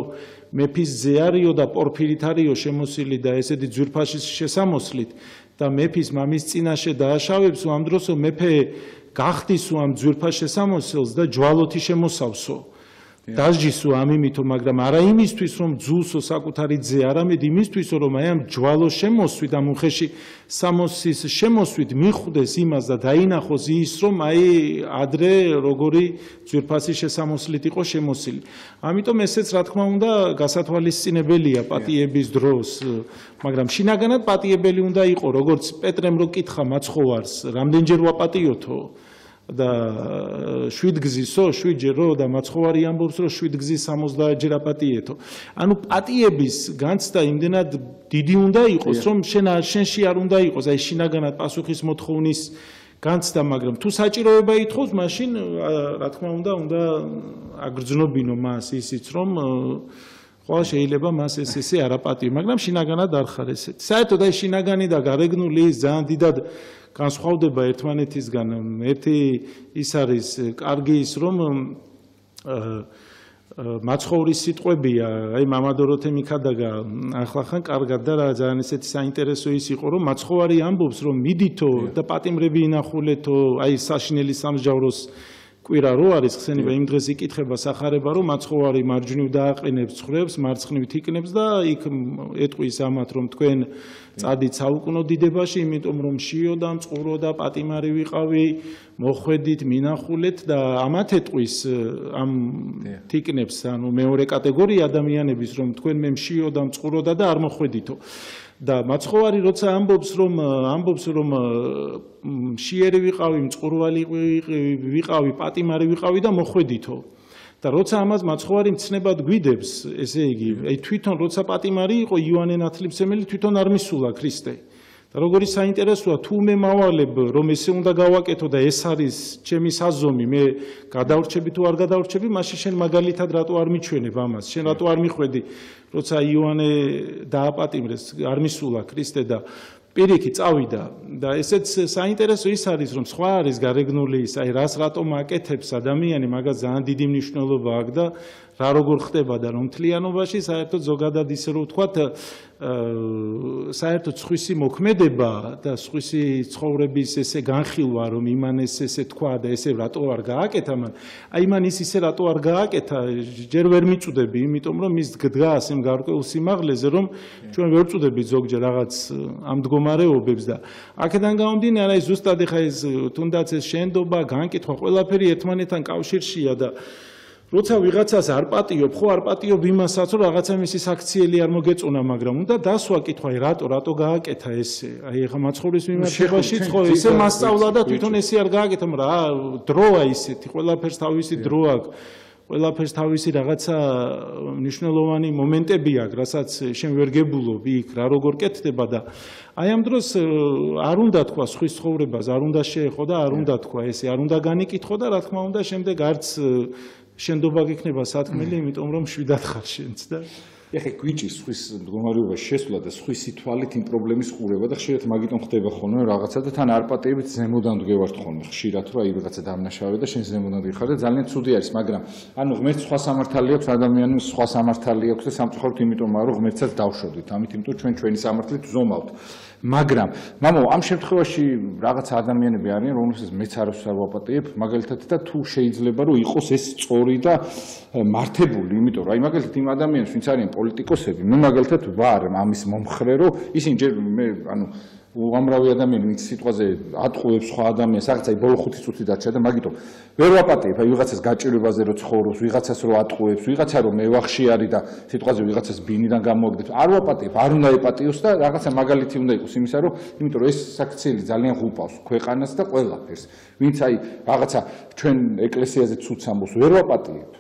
მეფის ძე არისო და პორფირით არისო შემოსილი და ესეთი ძვირფაშის შესამოსლით და მეფის მამის წინაშე დააშავებსო ამ დროსო მეფე გახდისო ამ ძვირფას შესამოსელს და ჯვალოთი შემოსავსო. დასჯისო ამ იმითო, მაგრამ არა იმისთვის რომ ძულსო საკუთარი ძე, არამედ იმისთვის რომ აი ამ ჯვალოს შემოსვით, ამ უხეში სამოსის შემოსვით მიხვდეს იმას და დაინახოს ის რომ აი ადრე როგორი ძვირფასი შესამოსლით იყო შემოსილი. ამიტომ ესეც რა თქმა უნდა გასათვალისწინებელია პატიების დროს, მაგრამ შინაგანად პატიებელი უნდა იყოს, როგორც პეტრემ რო კითხა მაცხოვარს, რამდენჯერ ვაპატიოთო და 7 გზისო 7ჯერო და მაცხოვარი ამბობს რომ 7 გზის 70-ჯერ აპატიეთო. ანუ პატიების განცდა იმდენად დიდი უნდა იყოს რომ შენში არ უნდა იყოს აი შინაგანად პასუხის მოთხოვნის განცდა, მაგრამ თუ საჭიროება ითხოვს მაშინ რა თქმა უნდა აგრძნობინო მას ისიც რომ ყველა შეიძლება მას ესე არ აპატიო, მაგრამ შინაგანად არ ხარ ესეთი. საერთოდ აი შინაგანი და გარეგნული ის ძალიან დიდად განსხვავდება ერთმანეთისგან. ერთი ის არის კარგი ის რომ მაცხოვრის სიტყვებია, აი მამა დოროთე მიქადაგა ახლახან კარგად და რა ძალიან ესეთი საინტერესო ის იყო რომ მაცხოვარი ამბობს რომ მიდითო და პატიმრები ინახულეთო აი საშინელი სამსჯავროს კვირა რო არის ხსენება იმ დღეს იკითხება სახარება რომ მაცხოვარი მარჯვნივ დააყენებს ცხვრებს, მარცხნივ იკნებს და იქ ეტყვის ამათ რომ თქვენ წადით საუკუნო დიდებაში, იმიტომ რომ შიო და მწყურო და პატიმარი ვიყავი, მოხვედით, მინახულეთ და ამათ ეტყვის ამ თიკნებს, ანუ მეორე კატეგორია ადამიანების რომ თქვენ მე შიო და მწყურო და არ მოხვედითო. და მაცხოვარი როცა ამბობს რომ შიერი ვიყავი, მწყურვალი ვიყავი, პატიმარი ვიყავი და მოხვედითო. და როცა ამას მაცხოვარი მცნებად გვიდებს, ესე იგი, აი თვითონ როცა პატიმარი იყო იოანე ნათლისმცემელი თვითონ არ მისულა ქრისტე. და როგორი საინტერესოა, თუ მე მავალებ, რომ ესე უნდა გავაკეთო და ეს არის ჩემი საზომი, მე გადავრჩები თუ არ გადავრჩები, მაშინ შენ მაგალითად რატო არ მიჩვენებ ამას? შენ რატო არ მიხვედი, როცა იოანე დააპატიმრეს, არ მისულა ქრისტე და პირიქით წავიდა და ესეც საინტერესო ის არის, რომ სხვა არის გარეგნული ის, აი რას რატომ აკეთებს ადამიანი, მაგას ძალიან დიდი მნიშვნელობა აქვს და რა როგორ ხდება და რომ მთლიანობაში საერთოდ ზოგადად ისე რომ ვთქვათ, საერთოდ სხვისი მოქმედება და სხვისი ცხოვრების ესე განხილვა, რომ იმან ესე თქვა და ესე რატო არ გააკეთა მან, აი მან ის ისე რატო არ გააკეთა, ჯერ ვერ მიწუდები, იმიტომ რომ ის დგას იმ გარკვეულ სიმაღლეზე, რომ ჩვენ ვერ ვწუდებით ზოგჯერ რაღაც ამ მდგომარეობებს და აქედან გამომდინარე, აი ზუსტად ეხა ეს თუნდაც ეს შენდობა, განკითხვა, ყველაფერი ერთმანეთთან კავშირშია და როცა ვიღაცას არ პატიობ, ხო არ პატიობ იმასაც, რომ რაღაცა მისი საქციელი არ მოგეწონა, მაგრამ უნდა დასვა კითხვა, აი რატო გააკეთა ესე? აი ეხა მაცხოვრის მიმართებაში ცხოვრ ესე მასწავლა და თვითონ ესე არ გააკეთა, მაგრამ რა დროა ისეთი, ყველაფერს თავისი დრო აქვს. ყველაფერს თავისი რაღაცა მნიშვნელოვანი მომენტები აქვს, რასაც შენ ვერ გებულობ იქ რა როგორ კეთდება და აი ამ დროს არ უნდა თქვა სხვის ცხოვრებას, არ უნდა შეეხო და არ უნდა თქვა ესე, არ უნდა განიკითხო და რა თქმა უნდა შემდეგ არც შენდობა გიქნება სათქმელი, იმიტომ რომ შვიდად ხარ შენც და ეხლა გვიჭირს სხვის მდგომარეობაში შესვლა და სხვის თვალით იმ პრობლემის ყურება და ხშირად მაგიტომ ხდება ხოლმე რაღაცა და თან არ პატიებით ზემოდან დგევართ ხოლმე ხშირად რომ აი რაღაცა დამნაშავე და შენ ზემოდან გიხარ და ძალიან ცუდი არის მაგრამ ანუ ღმერთს სხვა სამართალი აქვს ადამიანის სხვა სამართალი აქვს და სამწუხაროდ იმიტომ რომ ღმერთსაც დავშოდით ამით იმიტომ ჩვენ ჩვენი სამართლით ვზომავთ მაგრამ მამო ამ შემთხვევაში რაღაც ადამიანები არიან რომელსაც მეც არასდროს არ ვაპატიებ მაგალითად და თუ შეიძლება რომ იყოს ეს სწორი და მართებული იმიტომ რომ აი მაგალითად იმ ადამიანებს ვინც არიან პოლიტიკოსები მე მაგალითად ვარ ამის მომხრე რომ ისინი ჯერ მე ანუ უამრავი ადამიანი ვინც სიტყვაზე ატყუებს სხვა ადამიანს რაღაც აი ბოლო 5 წუთი დარჩა და მაგიტომ ვერ ვაპატიებ აი ვიღაცას გაჭირვებაზე რო ცხოვრობს ვიღაცას რო ატყუებს ვიღაცა რო მევახში არის და სიტყვაზე ვიღაცას ბინიდან გამოაგდებს არ ვაპატიებ არ უნდა ეპატიოს და რაღაცა მაგალითი უნდა იყოს იმისა რომ იმიტომ რომ ეს საქციელი ძალიან ღუპავს ქვეყანას და ყველაფერს ვინც აი რაღაცა ჩვენ ეკლესიაზე ცუც ამბობს ვერ ვაპატიებ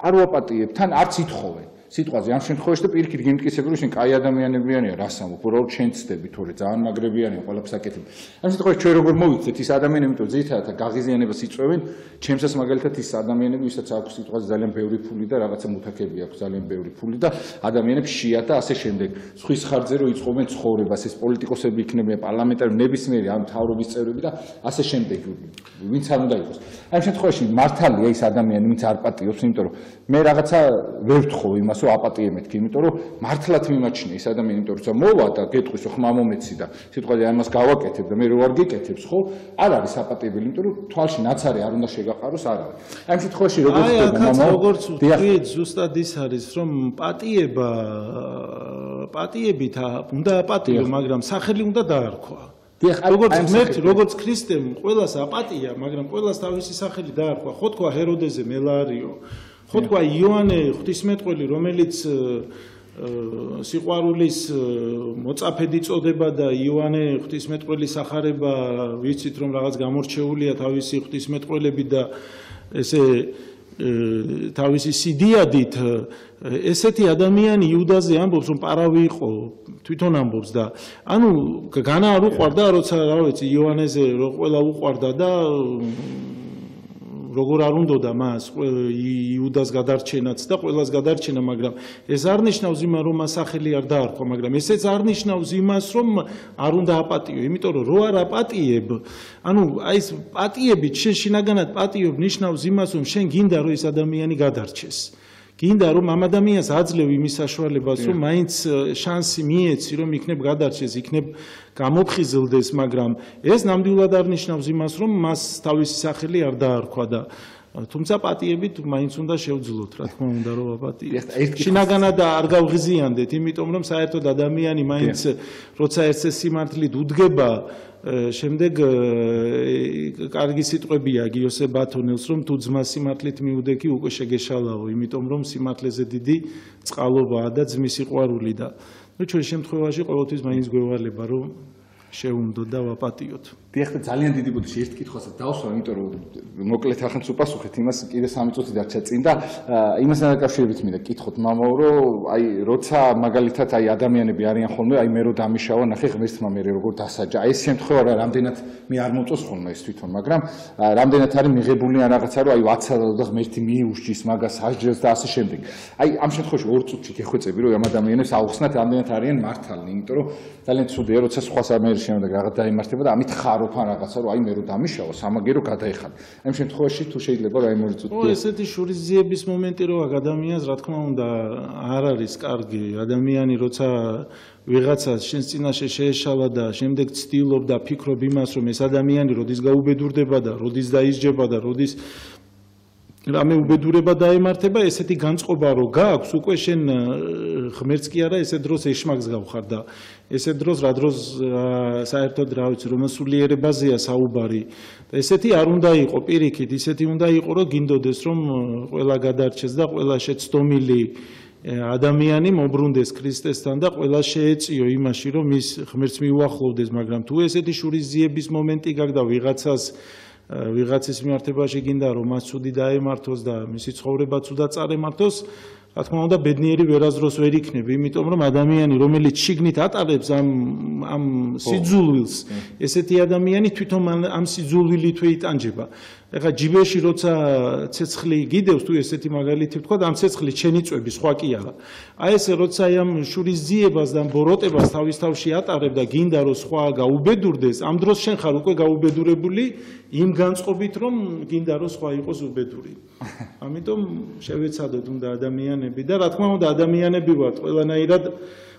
არ ვაპატიებ თან არც ითხოვენ სიტყვაზე ამ შემთხვევაში და პირიქით გიმტკიცები რომ შენ კაი ადამიანები არიან რას ამბობ უბრალოდ შენ ცდები თორე ძალიან მაგრები არიან ყველაფერს აკეთებ ამ შემთხვევაში ჩვენ როგორ მოვიქცეთ ის ადამიანები იმიტომ ძირითადად გაღიზიანებას იწვევენ ჩემსაც მაგალითად ის ადამიანები ვისაც აქვს სიტყვაზე ძალიან ბევრი ფული და რაღაცა მუთაკები აქვს ძალიან ბევრი ფული და ადამიანებს შეა და ასე შემდეგ სხვის ხარჯზე რო იწყობენ ცხოვრებას ეს პოლიტიკოსები იქნებიან პარლამენტარი ნებისმიერი ამ მთავრობის წევრები და ასე შემდეგ ვინც არ უნდა იყოს ამ შემთხვევაში მართალია ის ადამიანი ვინც არ პატიობს იმიტომ რომ მე რაღაცა ვერ ვთხოვ იმას რომ აპატიებთ იმიტომ რომ მართლაც მიმაჩნია ის ადამიანი იმიტომ რომ მოვა და გეტყვის რომ ხმა მომეცი და სიტყვაზე ამას გავაკეთებ და მე რო არ გიკეთებს ხო არ არის აპატიებელი იმიტომ რომ თვალში ნაცარი არ უნდა შეგაყაროს არ არის აი ამ შემთხვევაში როგორც ვთქვით ზუსტად ის არის რომ პატიებით უნდა აპატიო მაგრამ სახელი უნდა დაარქვა როგორც ღმერთი როგორც ქრისტემ ყველას აპატია მაგრამ ყველას თავისი სახელი დაარქვა ხო თქვა ჰეროდეზე მელარიო ხო თქვა იოანე ღვთისმეტყველი რომელიც სიყვარულის მოწაფედი წოდება და იოანე ღვთისმეტყველის სახარება ვიცით რომ რაღაც გამორჩეულია თავისი ღვთისმეტყველები და ესე თავისი სიდიადით ესეთი ადამიანი იუდაზე ამბობს რომ პარავი იყო თვითონ ამბობს და ანუ განა არ უყვარდა როცა რა ვიცი იოანეზე რო ყველა უყვარდა და როგორ არ უნდოდა მას იუდას გადარჩენაც და ყველას გადარჩენა მაგრამ ეს არ ნიშნავს იმას რომ მას სახელი არ დაარქვა მაგრამ ესეც არ ნიშნავს იმას რომ არ უნდა აპატიო იმიტომ რომ რო არ აპატიებ ანუ აი ეს პატიებით შენ შინაგანად პატიობ ნიშნავს იმას რომ შენ გინდა რომ ეს ადამიანი გადარჩეს გინდა რომ ამ ადამიანს აძლევ იმის საშუალებას რომ მაინც შანსი მიეცი რომ იქნებ გადარჩეს იქნებ გამოფხიზლდეს მაგრამ ეს ნამდვილად არ ნიშნავს იმას რომ მას თავისი სახელი არ დაარქვა და თუმცა პატიებით მაინც უნდა შევძლოთ რა თქმა უნდა რომ აპატიოთ შინაგანად არ გავღიზიანდეთ იმიტომ რომ საერთოდ ადამიანი მაინც როცა ერთ სიმართლით უდგება შემდეგ კარგი სიტყვებია გიოსე ბათონელს რომ თუ ძმა სიმართლით მიუდექი უკვე შეგეშალაო იმიტომ რომ სიმართლეზე დიდი წყალობაა და ძმის სიყვარული და ნუ ჩვენ შემთხვევაში ყოველთვის მაინც გვევალება რომ შეუნდოთ და ვაპატიოთ ეხლა ძალიან დიდი ბოდიში ერთ კითხვასაც დავსვა, იმიტომ რომ მოკლედ ახლა უპასუხეთ იმას, კიდე 3 წუთი დარჩა წინ და იმასთან დაკავშირებით მინდა კითხოთ მამაო, რომ აი როცა მაგალითად აი ადამიანები არიან ხოლმე, აი მე რო დამიშავა, ნახე ღმერთმა მე როგორ დასაჯა. აი ეს შემთხვევა რა რამდენად მე არ მოწოს ხოლმე ეს თვითონ, მაგრამ რამდენად არის მიღებული ან რაღაცა რომ აი ვაცადო და ღმერთი მიუშჯის მაგას ასჯერს და ასე შემდეგ. აი ამ შემთხვევაში 2 წუთში გეხვეწები რომ ამ ადამიანებს აუხსნათ რამდენად არიან მართალნი, იმიტომ რომ ძალიან ცუდია როცა სხვა სამეერ შემდეგ რაღაც დაიმართება და ამით ხარო ან რაღაცა რომ აი მე რო დამიშავა სამაგერო გადაეხადა. ამ შემთხვევაში თუ შეიძლება რომ აი მოიწოდო. ესეთი შურისძიების მომენტი რო აქ ადამიანს რა თქმა უნდა არ არის კარგი. ადამიანი როცა ვიღაცას შენს წინაშე შეეშალა და შემდეგ ცდილობ და ფიქრობ იმას რომ ეს ადამიანი როდის გაუბედურდება და როდის დაისჯება და როდის რამე უბედურება დაემართება, ესეთი განწყობა რო გააქვს, უკვე შენ ღმერთს კი არა, ესე დროს ეშმაკს გავხარ და ესე დროს რა დროს საერთოდ რა ვიცი, რომ სულიერებაზეა საუბარი. ესეთი არ უნდა იყო პირიქით, ისეთი უნდა იყო, რომ გინდოდეს, რომ ყველა გადარჩეს და ყველა შეცდომილი ადამიანი მობრუნდეს ქრისტესთან და ყველა შეეწიო იმაში, რომ ის ღმერთს მიუახლოვდეს, მაგრამ თუ ესეთი შურისძიების მომენტი გაქვს და ვიღაცას ვიღაცის მიმართებაში გინდა რომ მას ცუდი დაემართოს და მისი ცხოვრება ცუდად წარემართოს, რა თქმა უნდა ბედნიერი ვერაზროს ვერ იქნება, იმიტომ რომ ადამიანი რომელიც შიგნით ატარებს ამ სიძულვილს, ესეთი ადამიანი თვითონ ამ სიძულვილითვე იტანჯება. ეხლა ჯიბეში როცა ცეცხლი გიდევს თუ ესეთი მაგალითი ვთქვა, ამ ცეცხლით შენი წვები სხვა კი არა. აი ესე როცა ამ შურის ძიებას და ბოროტებას თავის თავში ატარებ და გინდა რომ სხვა გაუბედურდეს, ამ დროს შენ ხარ უკვე გაუბედურებული იმ განწყობით რომ გინდა რომ სხვა იყოს უბედური. ამიტომ შევეცადოთ უნდა ადამიანები და რა თქმა უნდა ადამიანები ვართ ყველანაირად,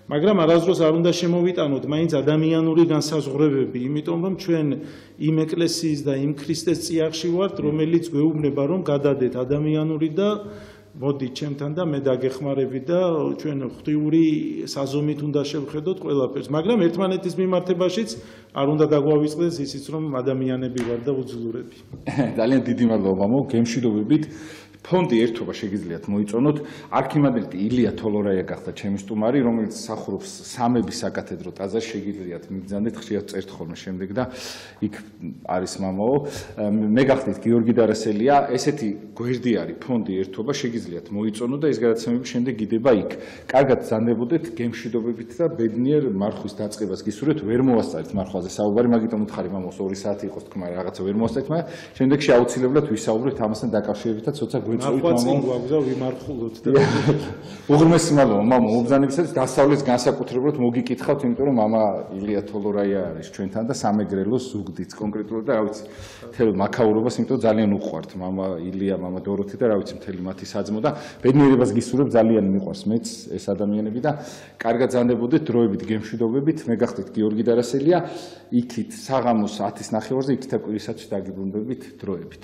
მაგრამ არასდროს არ უნდა შემოვიტანოთ მაინც ადამიანური განსაზღვრებები, იმიტომ რომ ჩვენ იმ ეკლესიის და იმ ქრისტეს წიაღში ვართ, რომელიც გვეუბნება რომ გადადეთ ადამიანური და მოდით ჩემთან და მე დაგეხმარებით და ჩვენ ღვთიური საზომით უნდა შევხედოთ ყველაფერს, მაგრამ ერთმანეთის მიმართებაშიც არ უნდა დაგვავიწყდეს ისიც რომ ადამიანები ვართ და უძლურები. ძალიან დიდი მადლობა მამო, გემშვიდობებით. ფონდი ერთობა შეგიძლიათ მოიწონოთ. არქიმანდრიტი ილია თოლორაია გახდა ჩემი სტუმარი, რომელიც სახურობს სამების საკათედრო ტაძარში, შეგიძლიათ მიბრძანდეთ, ხშირად წერთ ხოლმე შემდეგ და იქ არის მამაო. მე გახდით გიორგი დარასელია, ესეთი გვერდი არის ფონდი ერთობა, შეგიძლიათ მოიწონოთ და ეს გადაცემები შემდეგ გიდება იქ. კარგად ბრძანდებოდეთ, გემშვიდობებით და ბედნიერ მარხვის დაწყებას გისურვებთ. ვერ მოვასწარეთ მარხვაზე საუბარი, მაგიტომ ვთხარი მამოს 2 საათი იყოს თქმა, რაღაცა ვერ მოვასწარეთ, მაგრამ შემდეგში აუცილებლად ვისაუბრეთ ამასთან დაკავშირებით და ცოტა უღრმესი მადლობა მამო მობრძანებისათვის დასავლეთ განსაკუთრებულად მოგიკითხავთ, იმიტომ რომ მამა ილია თოლორაია არის ჩვენთან და სამეგრელოს ზუგდიც კონკრეტულად და რა ვიცი მთელ მაქაურობას, იმიტომ რომ ძალიან უყვართ მამა ილია, მამა დოროთი და რა ვიცი მთელი მათი საძმო და ბედნიერებას გისურვებ, ძალიან მიყვარს მეც ეს ადამიანები და კარგად ბრძანდებოდეთ, დროებით გემშვიდობებით. მე გახდით გიორგი დარასელია, იქით საღამოს 10:09-ზე იქით კვირისათვის დაგიბრუნდებით დროებით.